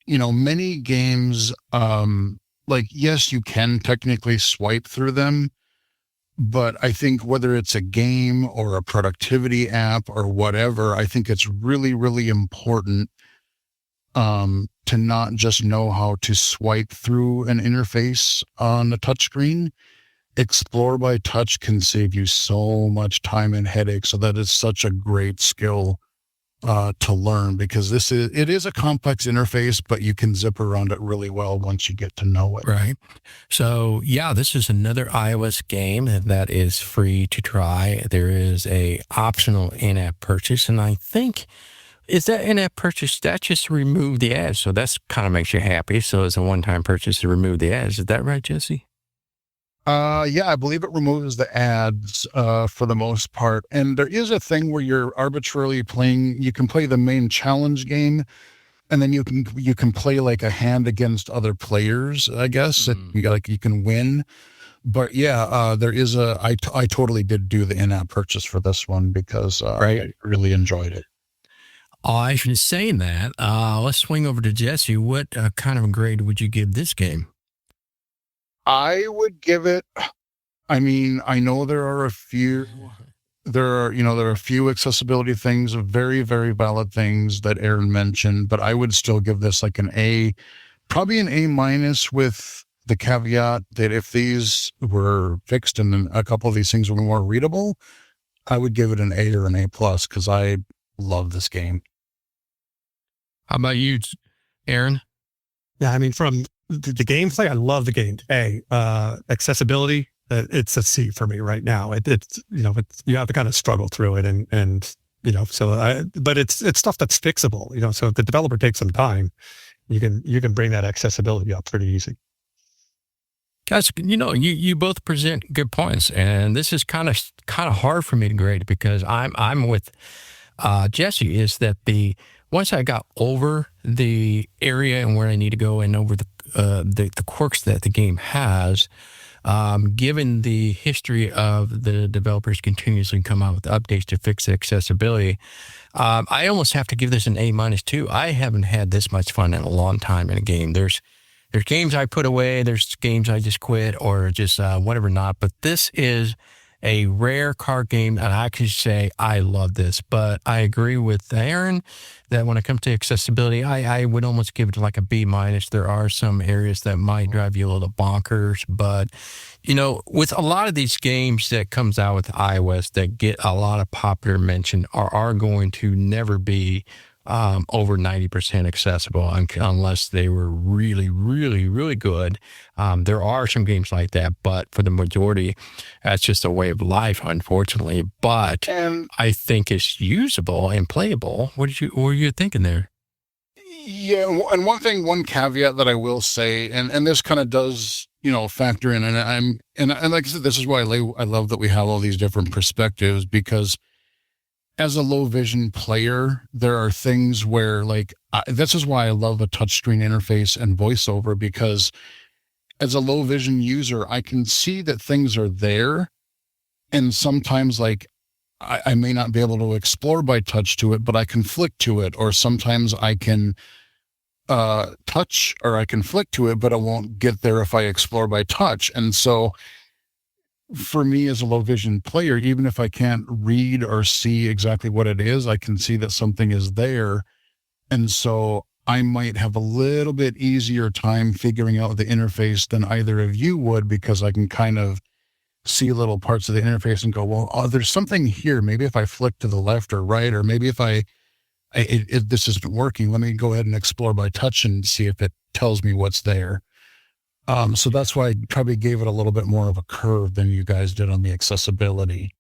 many games, yes, you can technically swipe through them, but I think whether it's a game or a productivity app or whatever, I think it's really, really important to not just know how to swipe through an interface on a touchscreen. Explore by touch can save you so much time and headache. So that is such a great skill to learn, because it is a complex interface, but you can zip around it really well once you get to know it. Right. So yeah, this is another iOS game that is free to try. There is a optional in-app purchase, and I think, is that in-app purchase, that just remove the ads? So that's kind of makes you happy. So it's a one-time purchase to remove the ads. Is that right, Jesse? Yeah, I believe it removes the ads for the most part. And there is a thing where you're arbitrarily playing. You can play the main challenge game, and then you can play like a hand against other players, I guess. And you can win. But yeah, there is I totally did do the in-app purchase for this one, because I really enjoyed it. I should saying that. Let's swing over to Jesse. What kind of a grade would you give this game? I would give it, I know there are a few accessibility things, very, very valid things that Aaron mentioned, but I would still give this like an A, probably an A- with the caveat that if these were fixed and a couple of these things were more readable, I would give it an A or an A+, because I love this game. How about you, Aaron? Yeah, from the gameplay, I love the game. Accessibility, it's a C for me right now. It's you have to kind of struggle through it, and but it's stuff that's fixable. So if the developer takes some time, you can bring that accessibility up pretty easy. Guys, you both present good points, and this is kind of hard for me to grade, because I'm with Jesse. Is that once I got over the area and where I need to go, and over the quirks that the game has. Given the history of the developers continuously come out with updates to fix the accessibility, I almost have to give this an A- too. I haven't had this much fun in a long time in a game. There's games I put away, there's games I just quit or just whatever not. But this is a rare card game, and I could say I love this. But I agree with Aaron that when it comes to accessibility, I would almost give it like a B-. There are some areas that might drive you a little bonkers, but with a lot of these games that comes out with iOS that get a lot of popular mention are going to never be over 90% accessible unless they were really, really, really good. There are some games like that, but for the majority, that's just a way of life, unfortunately. But I think it's usable and playable. What were you thinking there? Yeah, and one caveat that I will say, and this kind of does, factor in, and like I said, this is why I love that we have all these different perspectives, because as a low vision player, there are things where this is why I love a touchscreen interface and voiceover, because as a low vision user, I can see that things are there. And sometimes I may not be able to explore by touch to it, but I can flick to it. Or sometimes I can touch or I can flick to it, but I won't get there if I explore by touch. And so for me as a low vision player, even if I can't read or see exactly what it is, I can see that something is there. And so I might have a little bit easier time figuring out the interface than either of you would, because I can kind of see little parts of the interface and go, well, there's something here. Maybe if I flick to the left or right, or maybe if if this isn't working, let me go ahead and explore by touch and see if it tells me what's there. So that's why I probably gave it a little bit more of a curve than you guys did on the accessibility.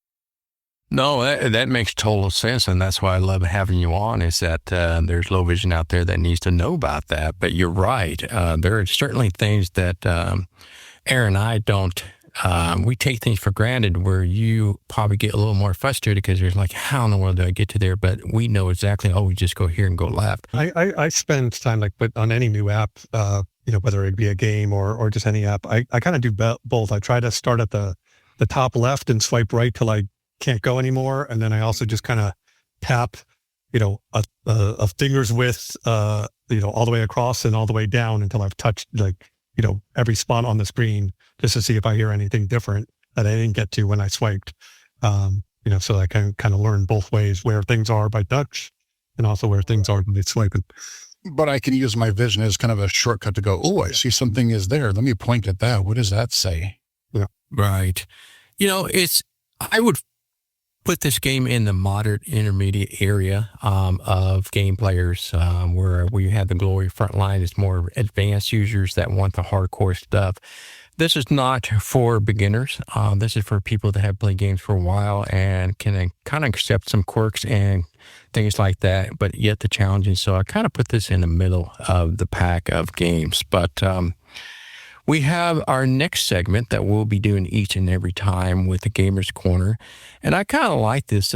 No, that makes total sense, and that's why I love having you on, is that there's low vision out there that needs to know about that. But you're right. There are certainly things that Aaron and I don't, we take things for granted, where you probably get a little more frustrated because you're like, how in the world do I get to there? But we know exactly, we just go here and go left. I spend time on any new app, whether it be a game or just any app, I kind of do both. I try to start at the top left and swipe right till I can't go anymore. And then I also just kind of tap, a finger's width, all the way across and all the way down until I've touched every spot on the screen, just to see if I hear anything different that I didn't get to when I swiped. So I can kind of learn both ways, where things are by touch and also where things are when they swipe. But I can use my vision as kind of a shortcut to go, I see something is there. Let me point at that. What does that say? Yeah. Right. I would put this game in the moderate intermediate area of game players, where we have the glory front line. It's more advanced users that want the hardcore stuff. This is not for beginners. This is for people that have played games for a while and can kind of accept some quirks and things like that, but yet the challenging. So I kind of put this in the middle of the pack of games. But we have our next segment that we'll be doing each and every time with the Gamers Corner. And I kind of like this.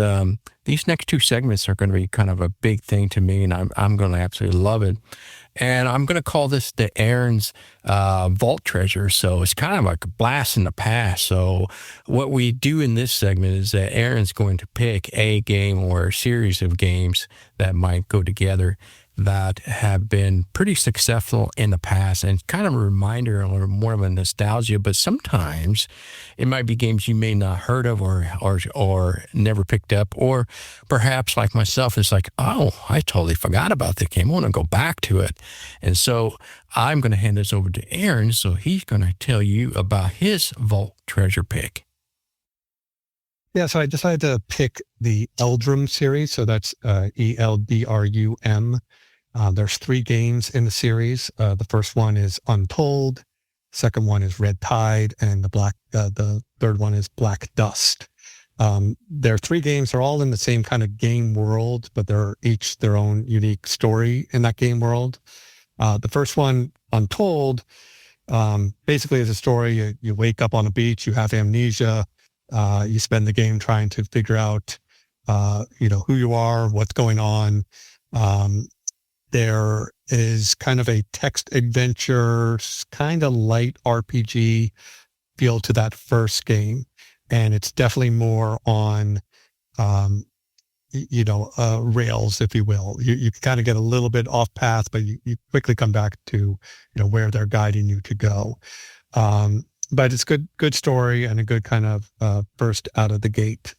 These next two segments are going to be kind of a big thing to me, and I'm going to absolutely love it. And I'm going to call this the Aaron's Vault Treasure. So it's kind of like a blast in the past. So what we do in this segment is that Aaron's going to pick a game or a series of games that might go together that have been pretty successful in the past, and kind of a reminder or more of a nostalgia. But sometimes it might be games you may not heard of or never picked up, or perhaps like myself, it's like, I totally forgot about the game. I want to go back to it. And so I'm going to hand this over to Aaron, so he's going to tell you about his Vault Treasure pick. Yeah, so I decided to pick the Eldrum series. So that's Eldrum. There's 3 games in the series. The first one is Untold. Second one is Red Tide, and the third one is Black Dust. There are 3 games. They're all in the same kind of game world, but they're each their own unique story in that game world. The first one, Untold, basically is a story. You wake up on a beach, you have amnesia. You spend the game trying to figure out, who you are, what's going on. there is kind of a text adventure, kind of light RPG feel to that first game. And it's definitely more on, rails, if you will. You kind of get a little bit off path, but you quickly come back to, where they're guiding you to go. But it's good story and a good kind of first out of the gate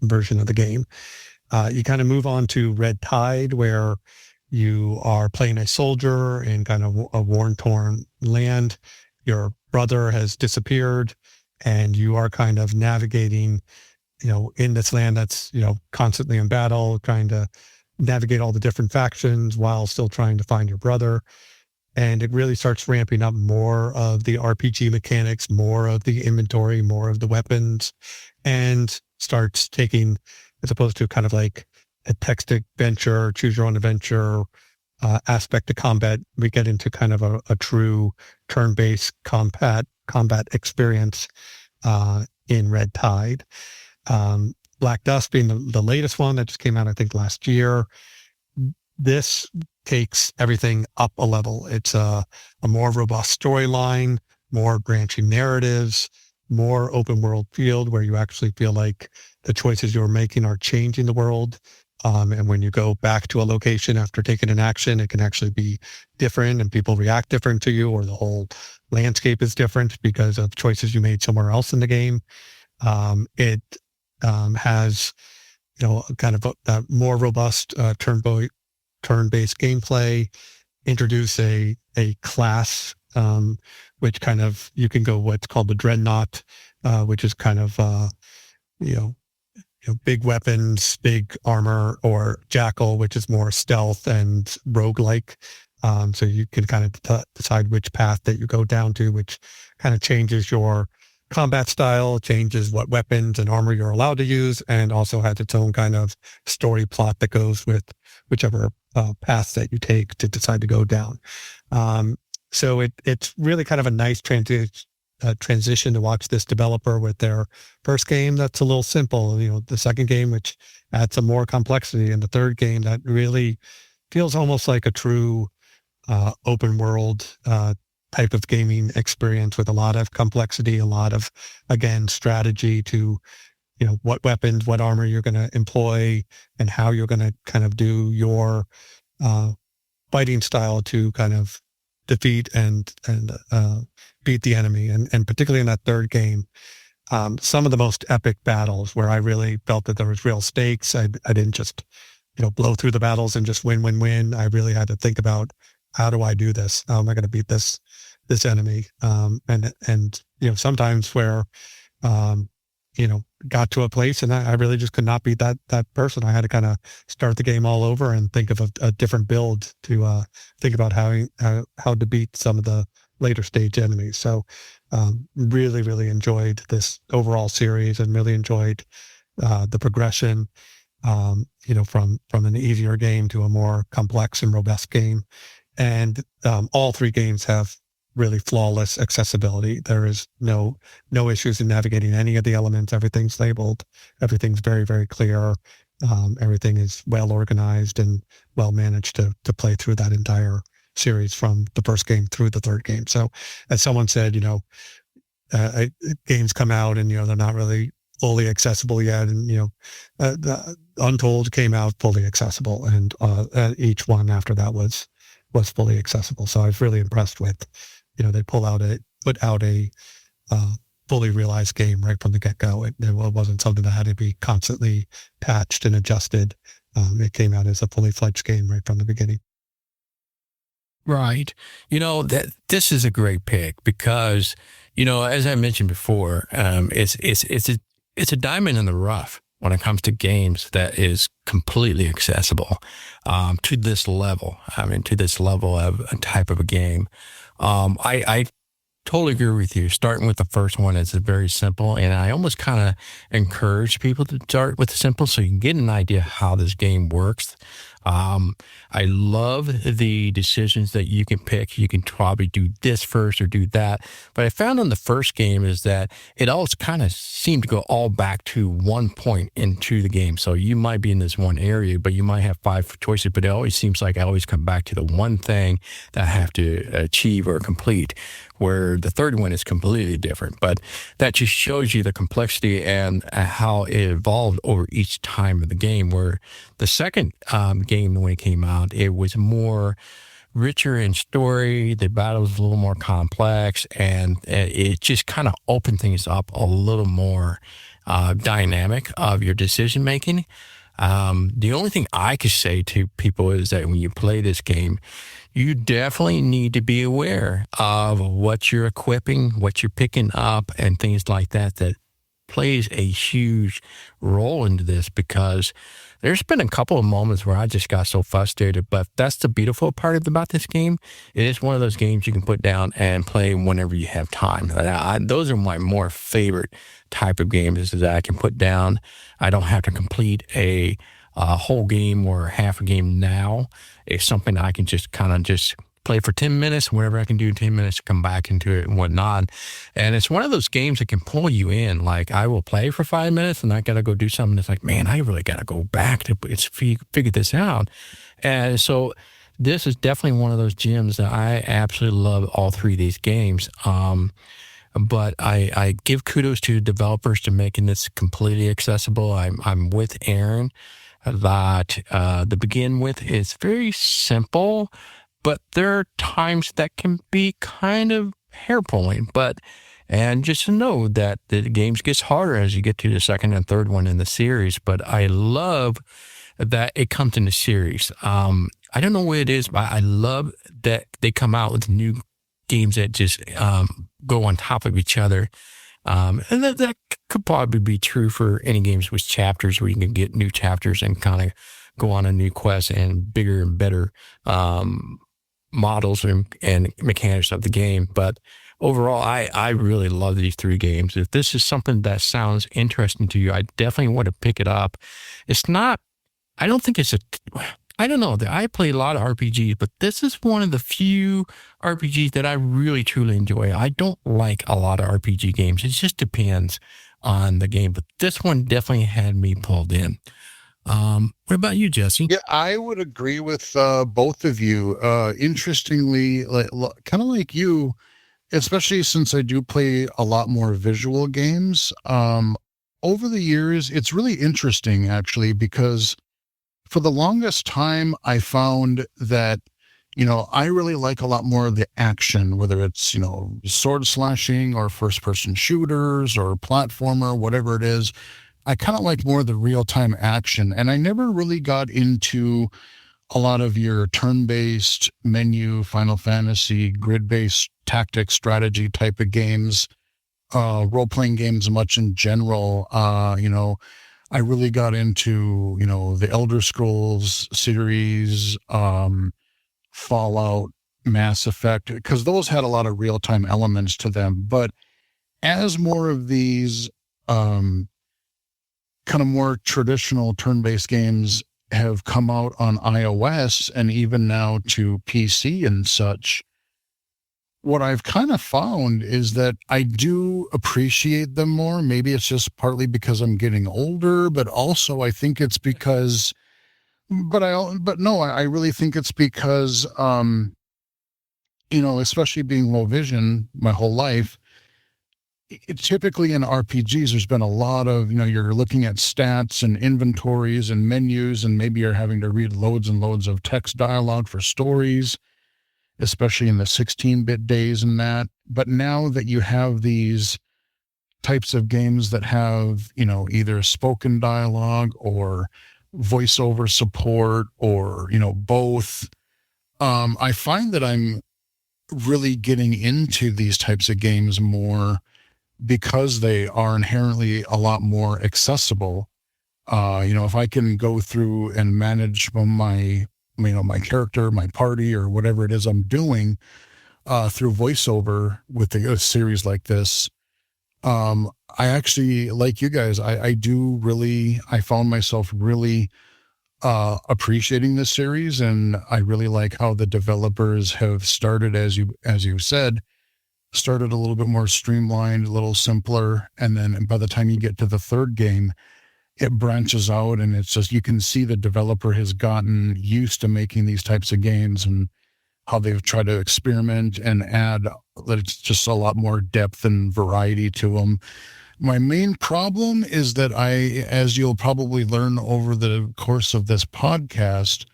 version of the game. You kind of move on to Red Tide, where you are playing a soldier in kind of a war-torn land. Your brother has disappeared, and you are kind of navigating, in this land that's, constantly in battle, trying to navigate all the different factions while still trying to find your brother. And it really starts ramping up more of the RPG mechanics, more of the inventory, more of the weapons, and starts taking, as opposed to kind of like a text adventure, choose your own adventure aspect to combat, we get into kind of a true turn-based combat experience in Red Tide. Black Dust being the latest one that just came out, I think, last year. This takes everything up a level. It's a more robust storyline, more branching narratives, more open world field where you actually feel like the choices you're making are changing the world. And when you go back to a location after taking an action, it can actually be different and people react different to you, or the whole landscape is different because of choices you made somewhere else in the game. It has, kind of a more robust turn-based gameplay, introduce a class, which kind of, you can go what's called the Dreadnought, which is kind of, big weapons, big armor, or Jackal, which is more stealth and roguelike. So you can kind of decide which path that you go down to, which kind of changes your combat style, changes what weapons and armor you're allowed to use, and also has its own kind of story plot that goes with whichever path that you take to decide to go down. So it's really kind of a nice transition to watch this developer with their first game that's a little simple, the second game, which adds some more complexity, and the third game that really feels almost like a true open world type of gaming experience with a lot of complexity, a lot of, again, strategy to, what weapons, what armor you're going to employ, and how you're going to kind of do your fighting style to kind of defeat and beat the enemy. And particularly in that third game, some of the most epic battles where I really felt that there was real stakes. I didn't just, blow through the battles and just win. I really had to think about, how do I do this? How am I going to beat this enemy? And sometimes where, got to a place and I really just could not beat that person. I had to kind of start the game all over and think of a different build to think about how to beat some of the later stage enemies. So really, really enjoyed this overall series and really enjoyed the progression, from an easier game to a more complex and robust game. And all three games have really flawless accessibility. There is no issues in navigating any of the elements. Everything's labeled. Everything's very, very clear. Everything is well organized and well managed to play through that entire series from the first game through the third game. So as someone said, games come out and, they're not really fully accessible yet. And, the Untold came out fully accessible, and each one after that was fully accessible. So I was really impressed with, they put out a fully realized game right from the get-go. It wasn't something that had to be constantly patched and adjusted. It came out as a fully fledged game right from the beginning. Right. This is a great pick because, as I mentioned before, it's a diamond in the rough when it comes to games that is completely accessible to this level. To this level of a type of a game. I totally agree with you. Starting with the first one is very simple, and I almost kind of encourage people to start with the simple so you can get an idea how this game works. I love the decisions that you can pick. You can probably do this first or do that. But I found on the first game is that it always kind of seemed to go all back to one point into the game. So you might be in this one area, but you might have 5 choices, but it always seems like I always come back to the one thing that I have to achieve or complete, where the third one is completely different. But that just shows you the complexity and how it evolved over each time of the game, where the second game, when it came out, it was more richer in story. The battle was a little more complex, and it just kind of opened things up a little more dynamic of your decision making. The only thing I could say to people is that when you play this game, you definitely need to be aware of what you're equipping, what you're picking up, and things like that, that plays a huge role into this, because there's been a couple of moments where I just got so frustrated. But that's the beautiful part about this game. It is one of those games you can put down and play whenever you have time. Those are my more favorite type of games, is that I can put down. I don't have to complete a whole game or half a game now. It's something I can just kind of just play for 10 minutes, wherever I can do 10 minutes, come back into it and whatnot. And it's one of those games that can pull you in. Like, I will play for 5 minutes and I got to go do something. It's like, man, I really got to go back to figure this out. And so this is definitely one of those gems that I absolutely love all three of these games. But I give kudos to developers to making this completely accessible. I'm with Aaron that to begin with, it's very simple, but there are times that can be kind of hair-pulling. And just to know that the games gets harder as you get to the second and third one in the series. But I love that it comes in the series. I don't know what it is, but I love that they come out with new games that just go on top of each other. And that could probably be true for any games with chapters, where you can get new chapters and kind of go on a new quest and bigger and better models and mechanics of the game. But overall, I really love these three games. If this is something that sounds interesting to you, I definitely want to pick it up. It's not, I don't think it's I don't know. I play a lot of RPGs, but this is one of the few RPGs that I really, truly enjoy. I don't like a lot of RPG games. It just depends on the game. But this one definitely had me pulled in. What about you, Jesse? Yeah, I would agree with both of you. Interestingly, kind of like you, especially since I do play a lot more visual games, over the years, it's really interesting, actually, because for the longest time, I found that, I really like a lot more of the action, whether it's, sword slashing or first-person shooters or platformer, whatever it is. I kind of like more of the real-time action. And I never really got into a lot of your turn-based menu, Final Fantasy, grid-based tactics, strategy type of games, role-playing games much in general. I really got into, the Elder Scrolls series, Fallout, Mass Effect, because those had a lot of real-time elements to them. But as more of these kind of more traditional turn-based games have come out on iOS and even now to PC and such, what I've kind of found is that I do appreciate them more. Maybe it's just partly because I'm getting older, but also I think it's because, I really think it's because, especially being low vision my whole life, typically in RPGs, there's been a lot of, you're looking at stats and inventories and menus, and maybe you're having to read loads and loads of text dialogue for stories, especially in the 16-bit days and that. But now that you have these types of games that have, either spoken dialogue or voiceover support or, both, I find that I'm really getting into these types of games more because they are inherently a lot more accessible. If I can go through and manage my character, my party, or whatever it is I'm doing through voiceover with a series like this, I actually, like you guys, I found myself really appreciating this series, and I really like how the developers have started, as you said, started a little bit more streamlined, a little simpler, and then by the time you get to the third game, it branches out, and it's just, you can see the developer has gotten used to making these types of games and how they've tried to experiment and add that it's just a lot more depth and variety to them. My main problem is that as you'll probably learn over the course of this podcast,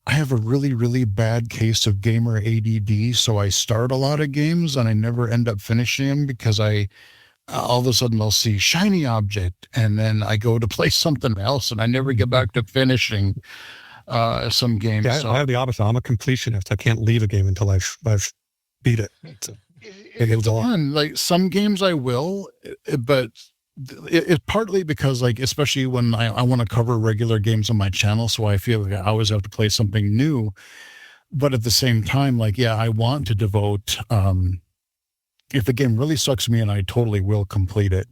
I have a really, really bad case of gamer ADD. So I start a lot of games and I never end up finishing them because all of a sudden I'll see shiny object and then I go to play something else and I never get back to finishing some games. Yeah, so I have the opposite. I'm a completionist. I can't leave a game until I've beat it. it's fun. Like some games I will, but it's partly because, like, especially when I want to cover regular games on my channel, so I feel like I always have to play something new. But at the same time, like, yeah, I want to devote, if the game really sucks me, and I totally will complete it.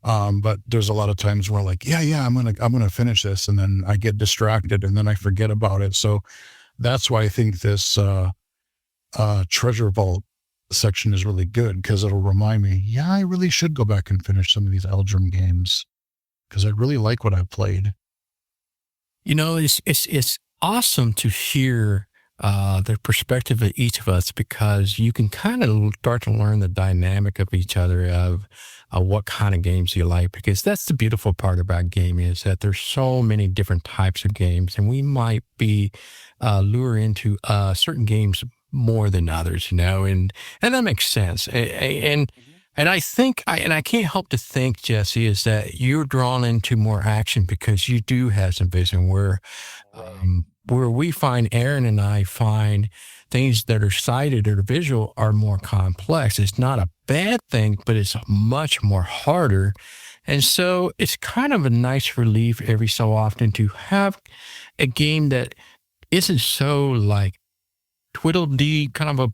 But there's a lot of times where, like, yeah, I'm gonna finish this, and then I get distracted, and then I forget about it. So that's why I think this treasure vault section is really good, because it'll remind me, yeah, I really should go back and finish some of these Eldrum games because I really like what I've played. You know, it's awesome to hear the perspective of each of us, because you can kind of start to learn the dynamic of each other, of what kind of games you like, because that's the beautiful part about gaming, is that there's so many different types of games, and we might be lured into certain games more than others, you know, and that makes sense. And I think, and I can't help to think, Jesse, is that you're drawn into more action because you do have some vision, where we find, Aaron and I find, things that are sighted or visual are more complex. It's not a bad thing, but it's much more harder. And so it's kind of a nice relief every so often to have a game that isn't so like twiddle-dee, kind of a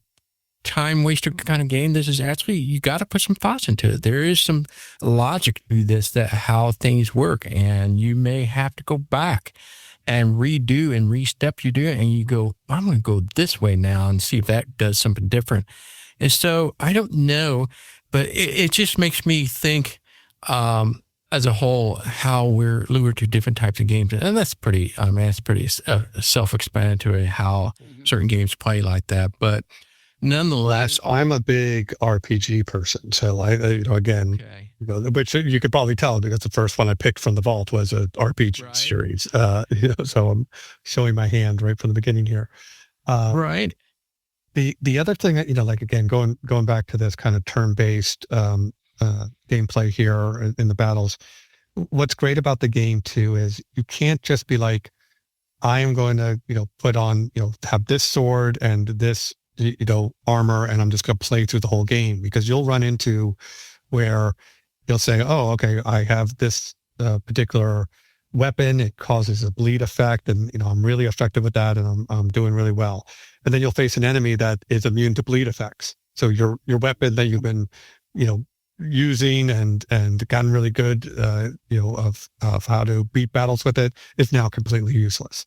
time waster kind of game. This is actually, you got to put some thoughts into it. There is some logic to this, that how things work, and you may have to go back and redo and re-step you do it, and you go, I'm going to go this way now and see if that does something different. And so I don't know, but it just makes me think, as a whole, how we're lured to different types of games. And that's pretty, it's pretty self-explanatory how certain games play like that. But nonetheless, I'm a big RPG person. So again, which you could probably tell because the first one I picked from the vault was a RPG series. So I'm showing my hand right from the beginning here. Right. The other thing that, like, again, going back to this kind of turn-based gameplay here in the battles, what's great about the game too is you can't just be like, I am going to, put on, have this sword and this, armor, and I'm just going to play through the whole game, because you'll run into where you'll say, oh, okay, I have this particular weapon. It causes a bleed effect, and, I'm really effective with that, and I'm doing really well. And then you'll face an enemy that is immune to bleed effects. So your weapon that you've been, using and gotten really good, of how to beat battles with it, is now completely useless.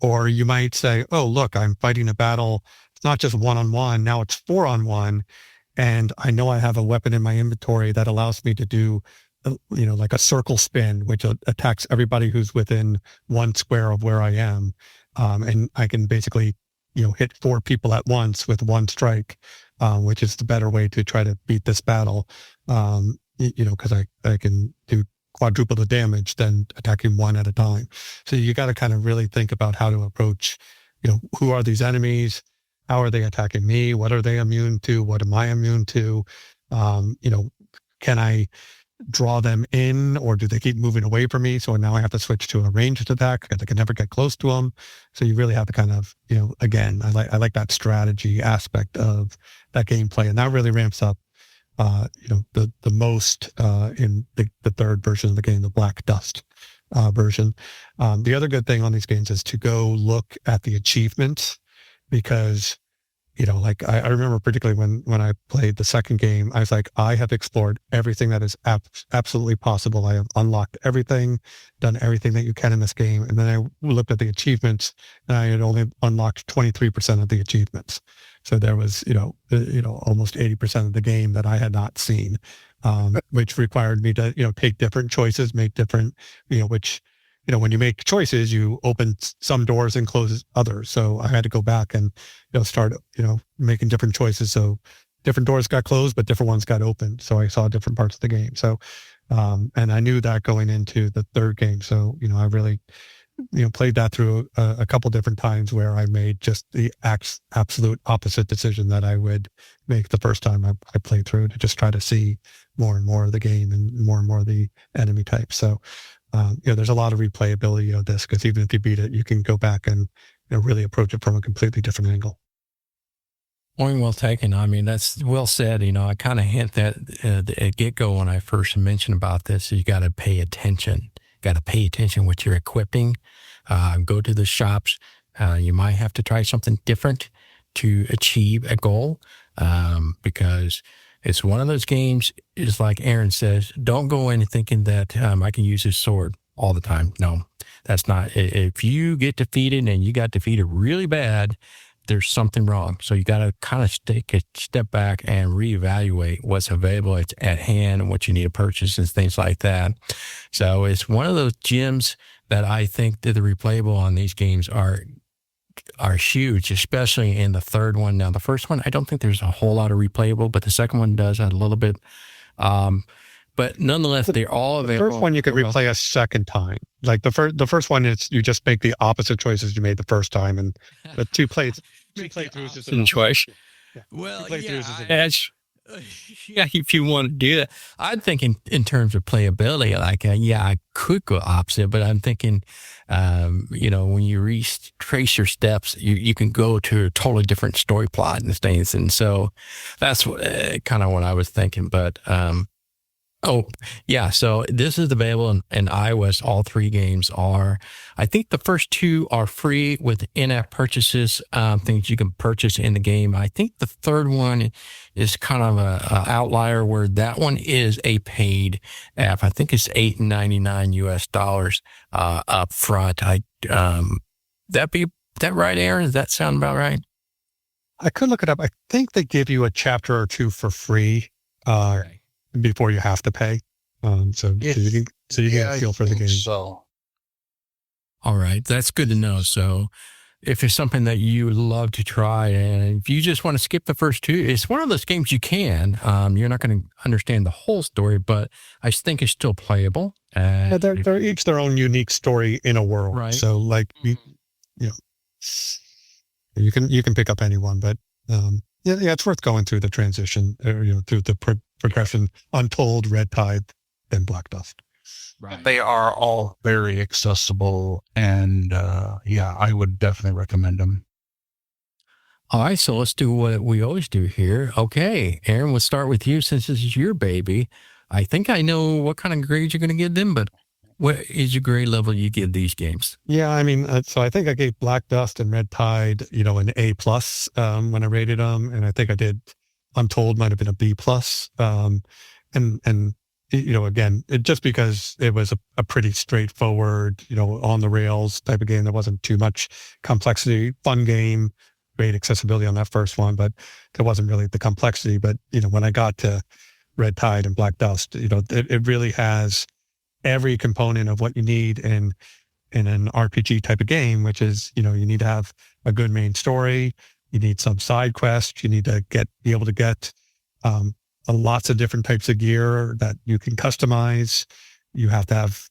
Or you might say, oh, look, I'm fighting a battle. It's not just 1-on-1. Now it's 4-on-1. And I know I have a weapon in my inventory that allows me to do, like a circle spin, which attacks everybody who's within 1 square of where I am. And I can basically, hit 4 people at once with 1 strike, which is the better way to try to beat this battle. Because I can do quadruple the damage than attacking 1 at a time. So you got to kind of really think about how to approach, who are these enemies? How are they attacking me? What are they immune to? What am I immune to? Can I draw them in, or do they keep moving away from me? So now I have to switch to a ranged attack because I can never get close to them. So you really have to kind of, again, I like that strategy aspect of that gameplay, and that really ramps up, the most in the third version of the game, the Black Dust version. The other good thing on these games is to go look at the achievements, because like I remember particularly when I played the second game, I was like, I have explored everything that is absolutely possible. I have unlocked everything, done everything that you can in this game. And then I looked at the achievements and I had only unlocked 23% of the achievements. So there was, almost 80% of the game that I had not seen, which required me to, take different choices, make different, which, when you make choices, you open some doors and close others. So I had to go back and, start, making different choices. So different doors got closed, but different ones got opened. So I saw different parts of the game. So, and I knew that going into the third game. So, I really, played that through a couple different times where I made just the absolute opposite decision that I would make the first time I played through, to just try to see more and more of the game and more of the enemy types. So, there's a lot of replayability of this, because even if you beat it, you can go back and really approach it from a completely different angle. Point well taken. I mean, that's well said. I kind of hint that at get-go when I first mentioned about this, you got to pay attention. Got to pay attention what you're equipping. Go to the shops. You might have to try something different to achieve a goal, because it's one of those games, it's like Aaron says, don't go in thinking that I can use this sword all the time. No, that's not. If you get defeated and you got defeated really bad, there's something wrong. So you got to kind of take a step back and reevaluate what's available at hand and what you need to purchase and things like that. So it's one of those gems that I think that the replayable on these games are huge, especially in the third one. Now, the first one, I don't think there's a whole lot of replayable, but the second one does a little bit. But nonetheless, they're all available. The first one you could replay a second time. Like the first one is you just make the opposite choices you made the first time, and the two playthroughs is a choice. Yeah. Well, yeah, if you want to do that, I'm thinking in terms of playability. Like, I could go opposite, but I'm thinking, when you retrace your steps, you can go to a totally different story plot and things, and so that's kind of what I was thinking. But oh, yeah. So this is available in iOS. All three games are. I think the first two are free with in-app purchases, things you can purchase in the game. I think the third one is kind of a outlier where that one is a paid app. I think it's $8.99 US up front. That right, Aaron? Does that sound about right? I could look it up. I think they give you a chapter or two for free. Okay. Before you have to pay. So you get a feel for the game. So, all right. That's good to know. So if it's something that you would love to try, and if you just want to skip the first two, it's one of those games you can. You're not going to understand the whole story, but I think it's still playable. Yeah, they're each their own unique story in a world. Right. So like, you can pick up any one, but it's worth going through the transition, through the progression, Untold, Red Tide, then Black Dust. Right. they are all very accessible, and I would definitely recommend them. All right, so let's do what we always do here. Okay, Aaron, we'll start with you since this is your baby. I think I know what kind of grades you're going to give them, but what is your grade level you give these games? Yeah, I mean, so I think I gave Black Dust and Red Tide, an A+ when I rated them, and I think I did Untold might have been a B+. And again, just because it was a pretty straightforward, on the rails type of game, there wasn't too much complexity, fun game, great accessibility on that first one, but there wasn't really the complexity. But, when I got to Red Tide and Black Dust, it really has every component of what you need in an RPG type of game, which is, you need to have a good main story. You need some side quests. You need to be able to get lots of different types of gear that you can customize. You have to have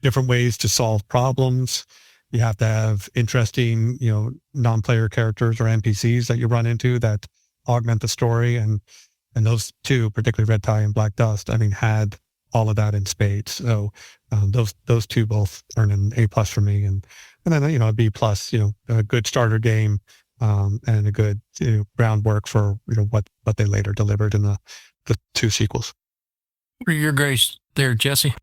different ways to solve problems. You have to have interesting non-player characters or NPCs that you run into that augment the story. And those two, particularly Red Tide and Black Dust, had all of that in spades. So those two both earn an A+ for me, and then a B+. A good starter game. And a good groundwork for what they later delivered in the two sequels. What are your grades there, Jesse?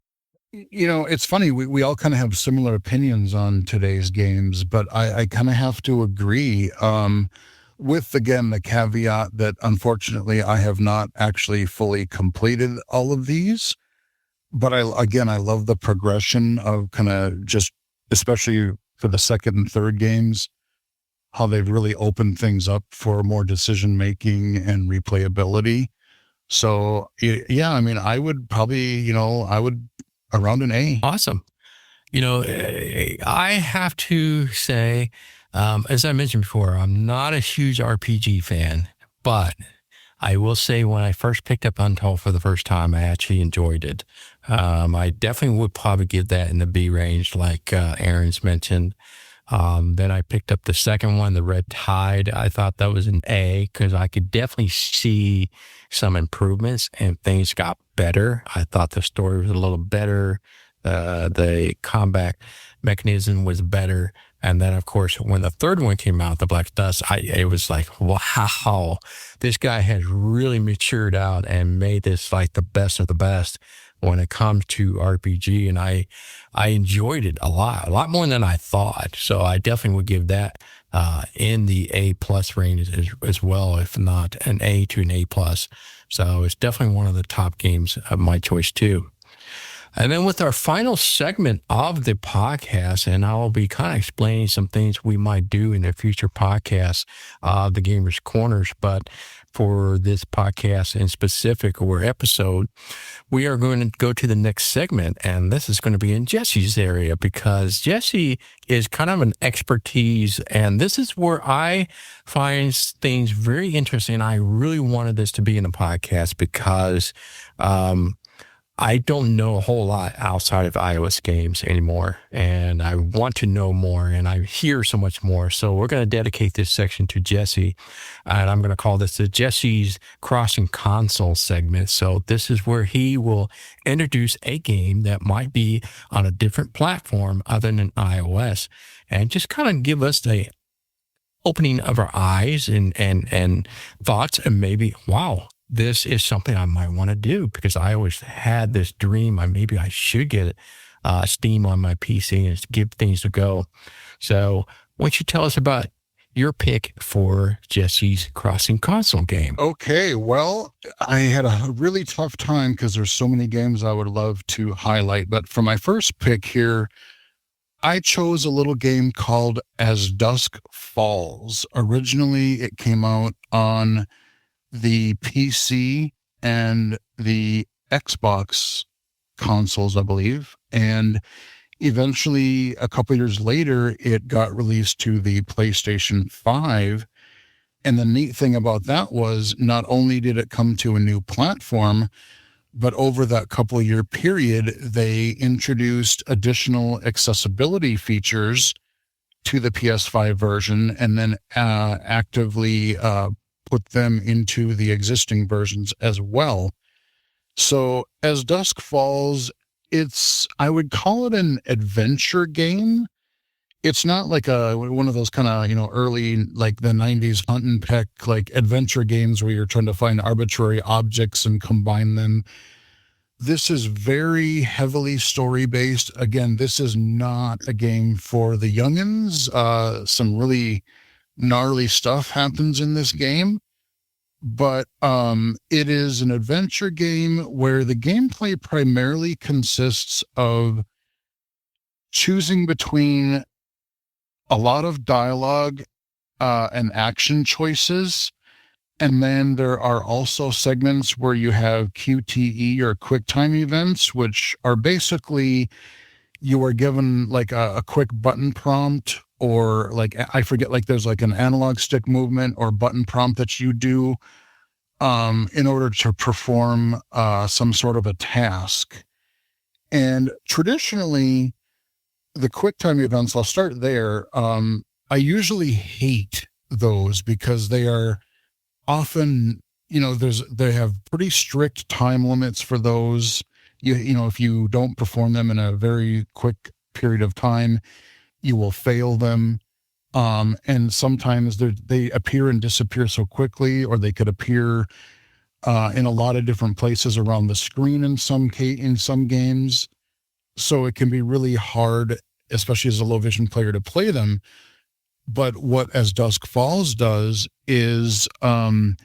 It's funny. We all kind of have similar opinions on today's games, but I kind of have to agree. with, again, the caveat that unfortunately I have not actually fully completed all of these. But I love the progression of kind of just, especially for the second and third games, how they've really opened things up for more decision making and replayability. So yeah, I mean, I would probably, I would around an A. Awesome. I have to say, as I mentioned before, I'm not a huge RPG fan, but I will say when I first picked up Untold for the first time, I actually enjoyed it. I definitely would probably give that in the B range, like Aaron's mentioned. Then I picked up the second one, the Red Tide. I thought that was an A because I could definitely see some improvements and things got better. I thought the story was a little better. The combat mechanism was better. And then, of course, when the third one came out, the Black Dust, it was like, wow, this guy has really matured out and made this like the best of the best when it comes to RPG. And I enjoyed it a lot more than I thought. So I definitely would give that in the A+ range as well, if not an A to an A+. So it's definitely one of the top games of my choice too. And then with our final segment of the podcast, and I'll be kind of explaining some things we might do in the future podcasts of the Gamers Corners. But for this podcast in specific or episode, we are going to go to the next segment. And this is going to be in Jesse's area because Jesse is kind of an expertise. And this is where I find things very interesting. I really wanted this to be in a podcast because, I don't know a whole lot outside of iOS games anymore, and I want to know more, and I hear so much more. So we're going to dedicate this section to Jesse, and I'm going to call this the Jesse's Crossing Console segment. So this is where he will introduce a game that might be on a different platform other than iOS, and just kind of give us the opening of our eyes and thoughts, and maybe, wow, this is something I might want to do because I always had this dream. Maybe I should get Steam on my PC and give things a go. So why don't you tell us about your pick for Jesse's Crossing Console game? Okay, well, I had a really tough time because there's so many games I would love to highlight. But for my first pick here, I chose a little game called As Dusk Falls. Originally, it came out on the PC and the Xbox consoles, I believe. And eventually, a couple years later, it got released to the PlayStation 5. And the neat thing about that was not only did it come to a new platform, but over that couple year period, they introduced additional accessibility features to the PS5 version and then actively put them into the existing versions as well. So As Dusk Falls, I would call it an adventure game. It's not like one of those kind of, early, like the 90s hunt and peck, like adventure games where you're trying to find arbitrary objects and combine them. This is very heavily story-based. Again, this is not a game for the youngins. Some really gnarly stuff happens in this game, but it is an adventure game where the gameplay primarily consists of choosing between a lot of dialogue and action choices. And then there are also segments where you have QTE or quick time events, which are basically you are given like a quick button prompt, or like, I forget, like there's like an analog stick movement or button prompt that you do in order to perform some sort of a task. And traditionally, the quick time events, I'll start there. I usually hate those because they are often, they have pretty strict time limits for those. If you don't perform them in a very quick period of time, you will fail them. And sometimes they appear and disappear so quickly, or they could appear in a lot of different places around the screen in some games. So it can be really hard, especially as a low vision player, to play them. But what As Dusk Falls does is the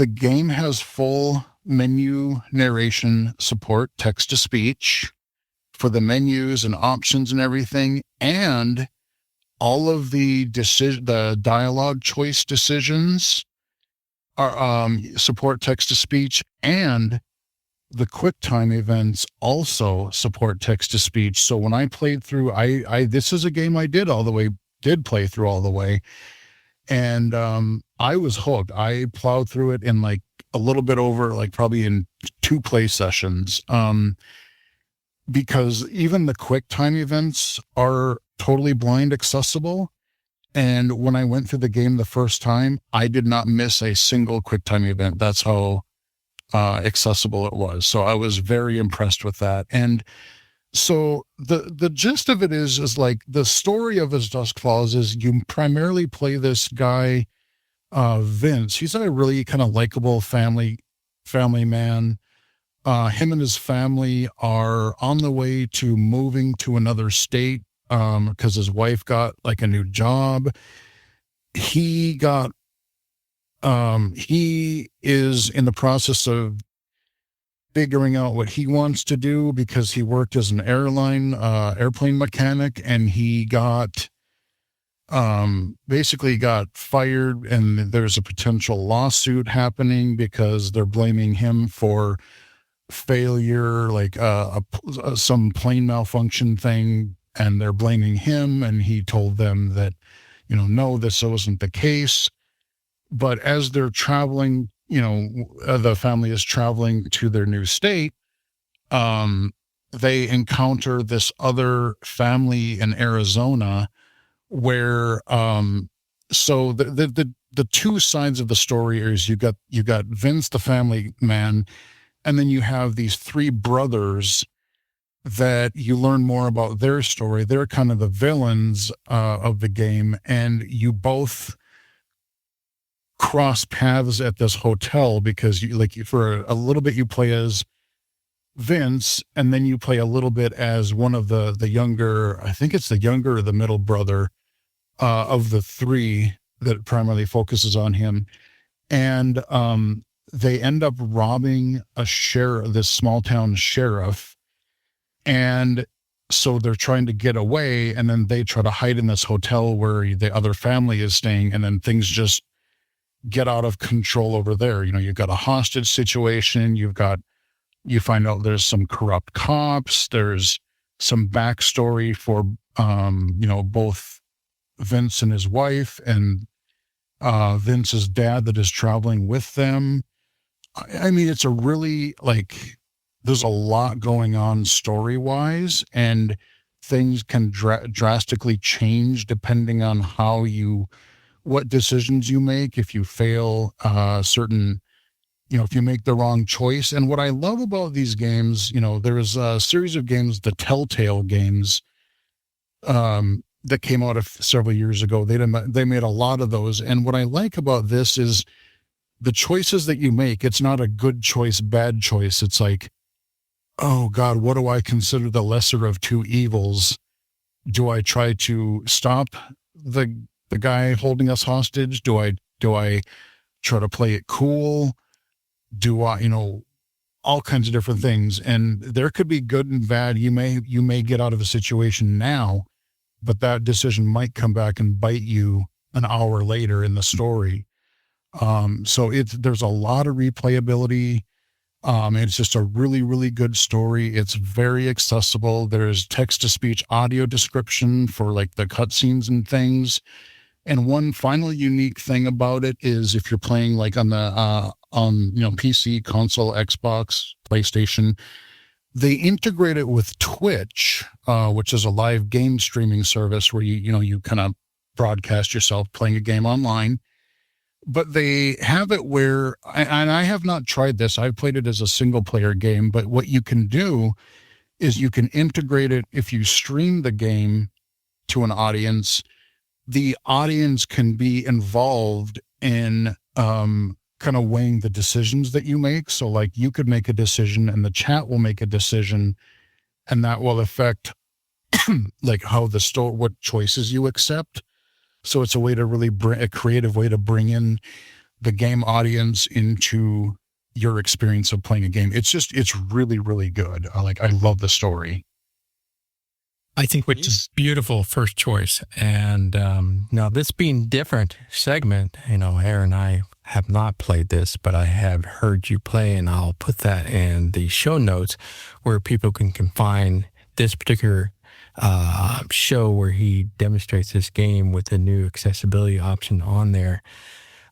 game has full menu narration support, text to speech for the menus and options and everything, and all of the dialogue choice decisions are support text to speech, and the QuickTime events also support text to speech. So when I played through, I this is a game I did play through all the way, and I was hooked. I plowed through it in like a little bit over, like probably in 2 play sessions, because even the QuickTime events are totally blind accessible. And when I went through the game the first time, I did not miss a single QuickTime event. That's how accessible it was. So I was very impressed with that. And so the gist of it is like the story of As Dusk Falls is you primarily play this guy, Vince. He's a really kind of likable family man. Him and his family are on the way to moving to another state because his wife got like a new job. He is in the process of figuring out what he wants to do because he worked as an airplane mechanic, and he basically got fired, and there's a potential lawsuit happening because they're blaming him for failure, like some plane malfunction thing, and they're blaming him, and he told them that, no, this wasn't the case. But as they're traveling, the family is traveling to their new state, they encounter this other family in Arizona where, so the 2 sides of the story is you got Vince, the family man, and then you have these 3 brothers that you learn more about their story. They're kind of the villains of the game, and you both cross paths at this hotel because for a little bit you play as Vince, and then you play a little bit as one of the younger, I think it's the younger or the middle brother of the 3 that primarily focuses on him. And they end up robbing this small town sheriff. And so they're trying to get away, and then they try to hide in this hotel where the other family is staying, and then things just get out of control over there. You've got a hostage situation. You find out there's some corrupt cops. There's some backstory for, both Vince and his wife and Vince's dad that is traveling with them. I mean, it's a really there's a lot going on story-wise, and things can drastically change depending on what decisions you make. If you fail certain, if you make the wrong choice. And what I love about these games, there is a series of games, the Telltale games, that came out several years ago. They made a lot of those. And what I like about this is the choices that you make. It's not a good choice, bad choice. It's like, oh God, what do I consider the lesser of 2 evils? Do I try to stop the guy holding us hostage? Do I try to play it cool? Do I, all kinds of different things. And there could be good and bad. You may get out of a situation now, but that decision might come back and bite you an hour later in the story. So there's a lot of replayability. It's just a really, really good story. It's very accessible. There's text-to-speech audio description for like the cutscenes and things. And one final unique thing about it is if you're playing like on the PC, console, Xbox, PlayStation, they integrate it with Twitch, which is a live game streaming service where you kind of broadcast yourself playing a game online. But they have it where, and I have not tried this, I've played it as a single player game, but what you can do is you can integrate it. If you stream the game to an audience, the audience can be involved in kind of weighing the decisions that you make. So like you could make a decision and the chat will make a decision, and that will affect like how what choices you accept. So it's a way to really a creative way to bring in the game audience into your experience of playing a game. It's really, really good. I love the story. I think which is beautiful first choice. And now this being different segment, Aaron and I have not played this, but I have heard you play, and I'll put that in the show notes where people can find this particular show where he demonstrates this game with the new accessibility option on there.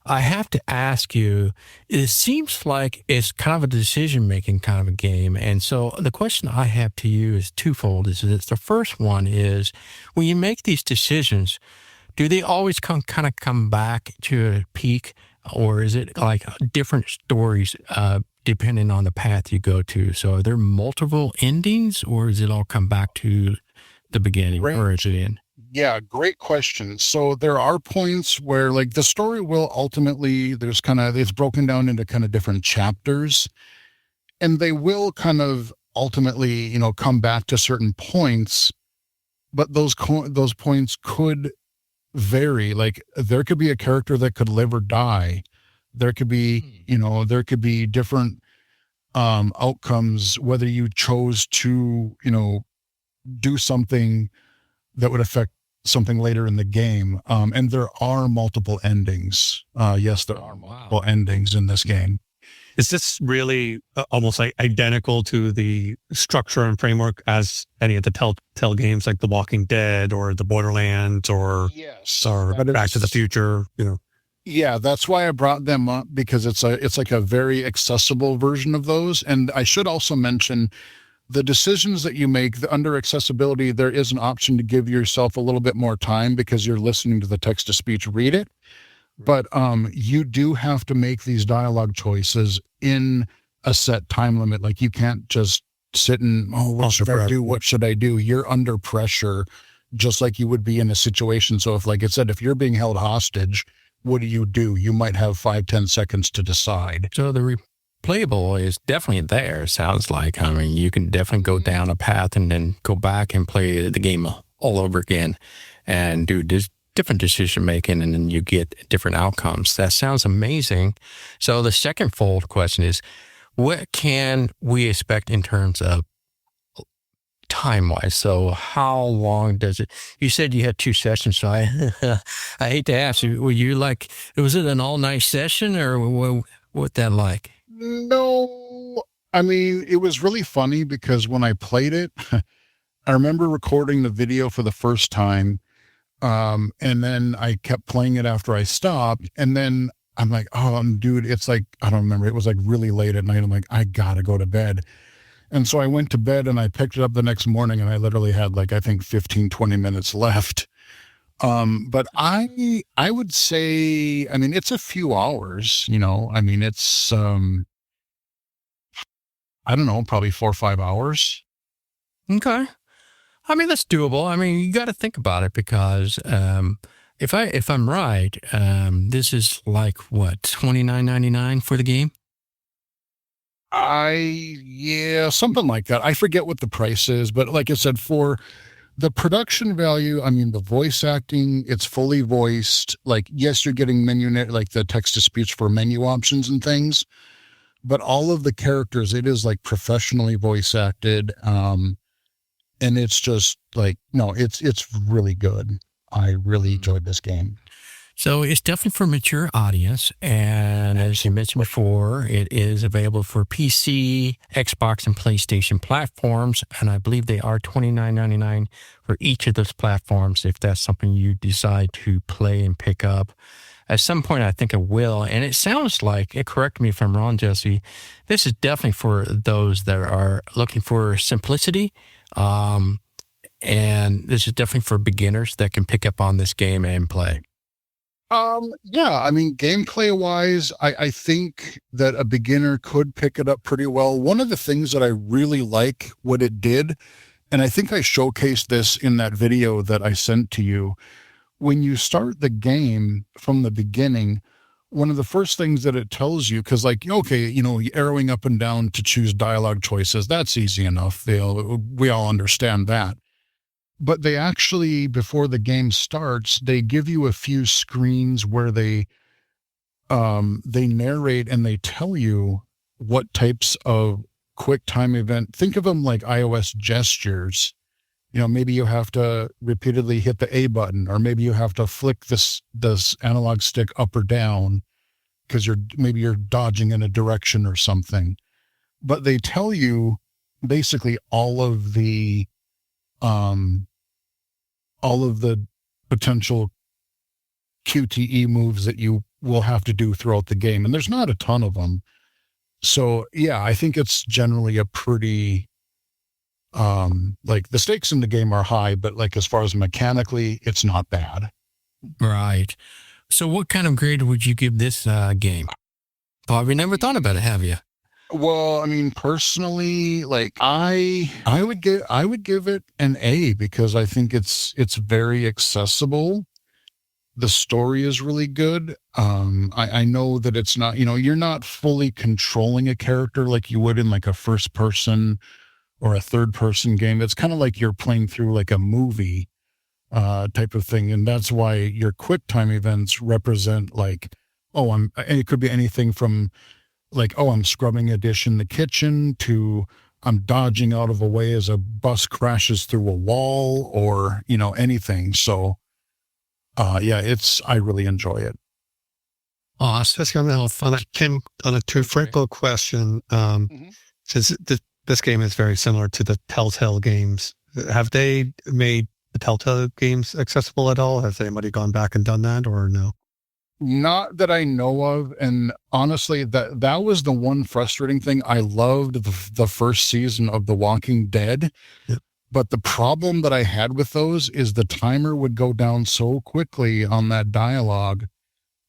I have to ask you, it seems like it's kind of a decision-making kind of a game. And so the question I have to you is twofold. The first one is, when you make these decisions, do they always come back to a peak, or is it like different stories depending on the path you go to? So are there multiple endings, or does it all come back to the beginning, or is it in? Yeah, great question. So there are points where the story will ultimately, it's broken down into kind of different chapters, and they will kind of ultimately, come back to certain points, but those points could vary. Like there could be a character that could live or die. There could be, there could be different outcomes, whether you chose to, do something that would affect something later in the game. And there are multiple endings. Yes, there are multiple endings in this game. Is this really almost like identical to the structure and framework as any of the Telltale games, like The Walking Dead or The Borderlands or Back to the Future? Yeah, that's why I brought them up, because it's like a very accessible version of those. And I should also mention, the decisions that you make under accessibility, there is an option to give yourself a little bit more time because you're listening to the text-to-speech read it. But you do have to make these dialogue choices in a set time limit. Like you can't just sit and, what should I do? What should I do? You're under pressure, just like you would be in a situation. So if, like it said, if you're being held hostage, what do? You might have 5-10 seconds to decide. So the replayable is definitely there, sounds like. I mean, you can definitely go down a path and then go back and play the game all over again and do this different decision making, and then you get different outcomes. That sounds amazing. So the second fold question is, what can we expect in terms of time-wise? So how long does it? You said you had 2 sessions, so I hate to ask you, was it an all-night session, or what that like? No, I mean, it was really funny because when I played it, I remember recording the video for the first time. And then I kept playing it after I stopped. And then I'm like, dude, it's like, I don't remember. It was like really late at night. I'm like, I gotta go to bed. And so I went to bed and I picked it up the next morning, and I literally had I think 15-20 minutes left. But I would say, I mean, it's a few hours, I mean, it's, I don't know, probably 4 or 5 hours. Okay. I mean, that's doable. I mean, you got to think about it, because if I'm right, this is like what, $29.99 for the game? Yeah, something like that. I forget what the price is, but like I said, for the production value, I mean, the voice acting, it's fully voiced. Like, yes, you're getting the text to speech for menu options and things, but all of the characters, it is like professionally voice acted. And it's just it's really good. I really enjoyed this game. So it's definitely for a mature audience. And as you mentioned before, it is available for PC, Xbox, and PlayStation platforms. And I believe they are $29.99 for each of those platforms, if that's something you decide to play and pick up. At some point, I think I will. And it sounds like, correct me if I'm wrong, Jesse, this is definitely for those that are looking for simplicity. And this is definitely for beginners that can pick up on this game and play. Yeah, I mean, gameplay wise, I think that a beginner could pick it up pretty well. One of the things that I really like what it did, and I think I showcased this in that video that I sent to you, when you start the game from the beginning, one of the first things that it tells you, because arrowing up and down to choose dialogue choices, that's easy enough. We all understand that. but they actually, before the game starts, they give you a few screens where they narrate and they tell you what types of quick time event. Think of them like iOS gestures. Maybe you have to repeatedly hit the A button, or maybe you have to flick this analog stick up or down because you're dodging in a direction or something. But they tell you basically all of the potential QTE moves that you will have to do throughout the game. And there's not a ton of them. So yeah, I think it's generally a pretty, like the stakes in the game are high, but like as far as mechanically, it's not bad. Right. So what kind of grade would you give this game? Probably never thought about it, have you? Well, I mean, personally, like I would give it an A because I think it's very accessible. The story is really good. I know that it's not, you're not fully controlling a character like you would in like a first person or a third person game. It's kind of like you're playing through like a movie type of thing. And that's why your quick time events represent like, and it could be anything from like, I'm scrubbing a dish in the kitchen to I'm dodging out of a way as a bus crashes through a wall or, anything. So, I really enjoy it. Awesome. That's going on a two-freckle question. Since this game is very similar to the Telltale games, have they made the Telltale games accessible at all? Has anybody gone back and done that or no? Not that I know of. And honestly, that was the one frustrating thing. I loved the first season of The Walking Dead. Yep. But the problem that I had with those is the timer would go down so quickly on that dialogue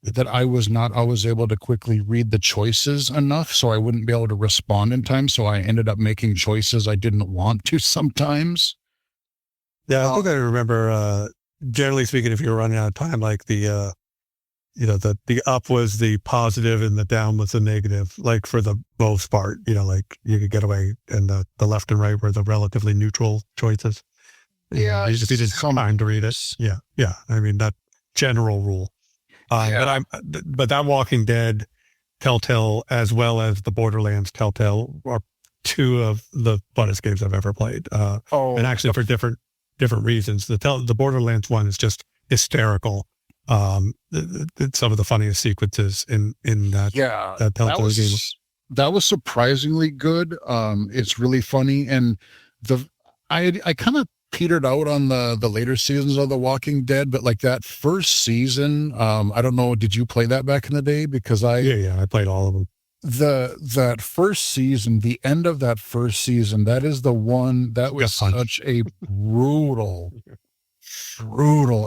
that I was not always able to quickly read the choices enough, so I wouldn't be able to respond in time. So I ended up making choices I didn't want to sometimes. Yeah, I think I remember, generally speaking, if you were running out of time, like the up was the positive and the down was the negative, like for the most part, like you could get away, and the left and right were the relatively neutral choices. Yeah. If you didn't have time to read it. Yeah. Yeah. I mean, that general rule. But that Walking Dead Telltale, as well as the Borderlands Telltale, are two of the funnest games I've ever played. And actually for different reasons. The Borderlands one is just hysterical. Some of the funniest sequences in that Telltale game. That was surprisingly good. It's really funny, and I kind of petered out on the later seasons of The Walking Dead, but like that first season, I don't know, did you play that back in the day? Because I played all of them. That first season, the end of that first season, that is the one that was such a brutal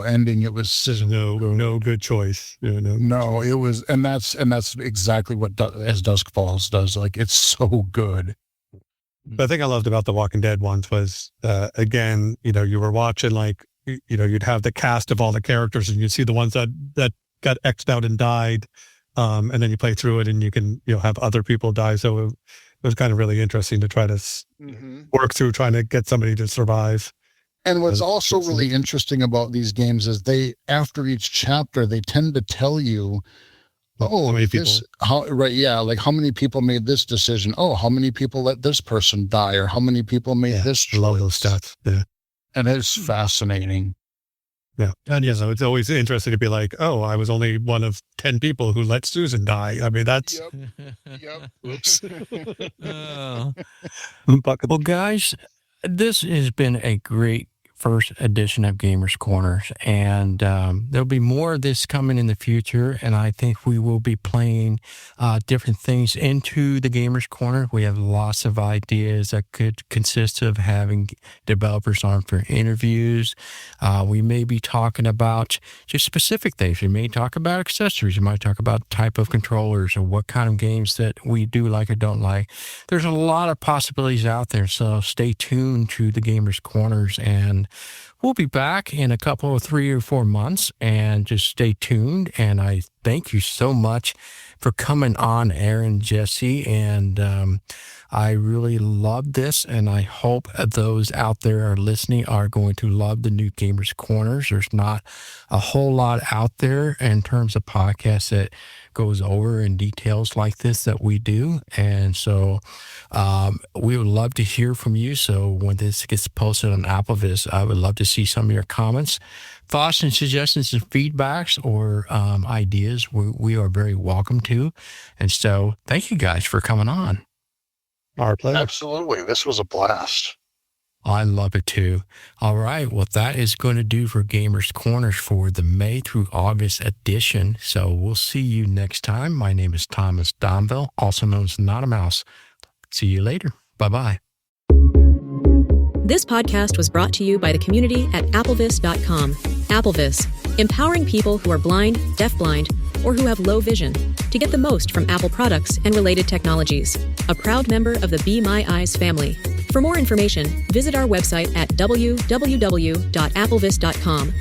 ending. It was no good choice. No, it was, and that's exactly what As Dusk Falls does. Like, it's so good. The thing I loved about the Walking Dead ones was, again, you were watching, like, you'd have the cast of all the characters, and you'd see the ones that got X'd out and died, and then you play through it, and you can have other people die. So it was kind of really interesting to try to work through trying to get somebody to survive. And what's also really interesting about these games is after each chapter, they tend to tell you, how many people? Like how many people made this decision? Oh, how many people let this person die? Or how many people made this choice? I love those stats. Yeah. And it's fascinating. Yeah. And so it's always interesting to be like, I was only one of 10 people who let Susan die. I mean, that's... Yep. Oops. Well, guys, this has been a great first edition of Gamers Corners, and there'll be more of this coming in the future, and I think we will be playing different things into the Gamers Corner. We have lots of ideas that could consist of having developers on for interviews. We may be talking about just specific things. We may talk about accessories. We might talk about type of controllers or what kind of games that we do like or don't like. There's a lot of possibilities out there, so stay tuned to the Gamers Corners, and we'll be back in a couple of 3 or 4 months, and just stay tuned. And I thank you so much for coming on, Aaron, Jesse, and I really love this, and I hope those out there are listening are going to love the new Gamers Corners. There's not a whole lot out there in terms of podcasts that goes over in details like this that we do. And so we would love to hear from you. So when this gets posted on AppleVis, I would love to see some of your comments, thoughts and suggestions and feedbacks or ideas. We are very welcome to. And so thank you guys for coming on. Our pleasure. Absolutely. This was a blast. I love it too. All right. Well, that is going to do for Gamers Corners for the May through August edition. So we'll see you next time. My name is Thomas Domville, also known as AnonyMouse. See you later. Bye-bye. This podcast was brought to you by the community at AppleVis.com. AppleVis, empowering people who are blind, deafblind, or who have low vision to get the most from Apple products and related technologies. A proud member of the Be My Eyes family. For more information, visit our website at www.applevis.com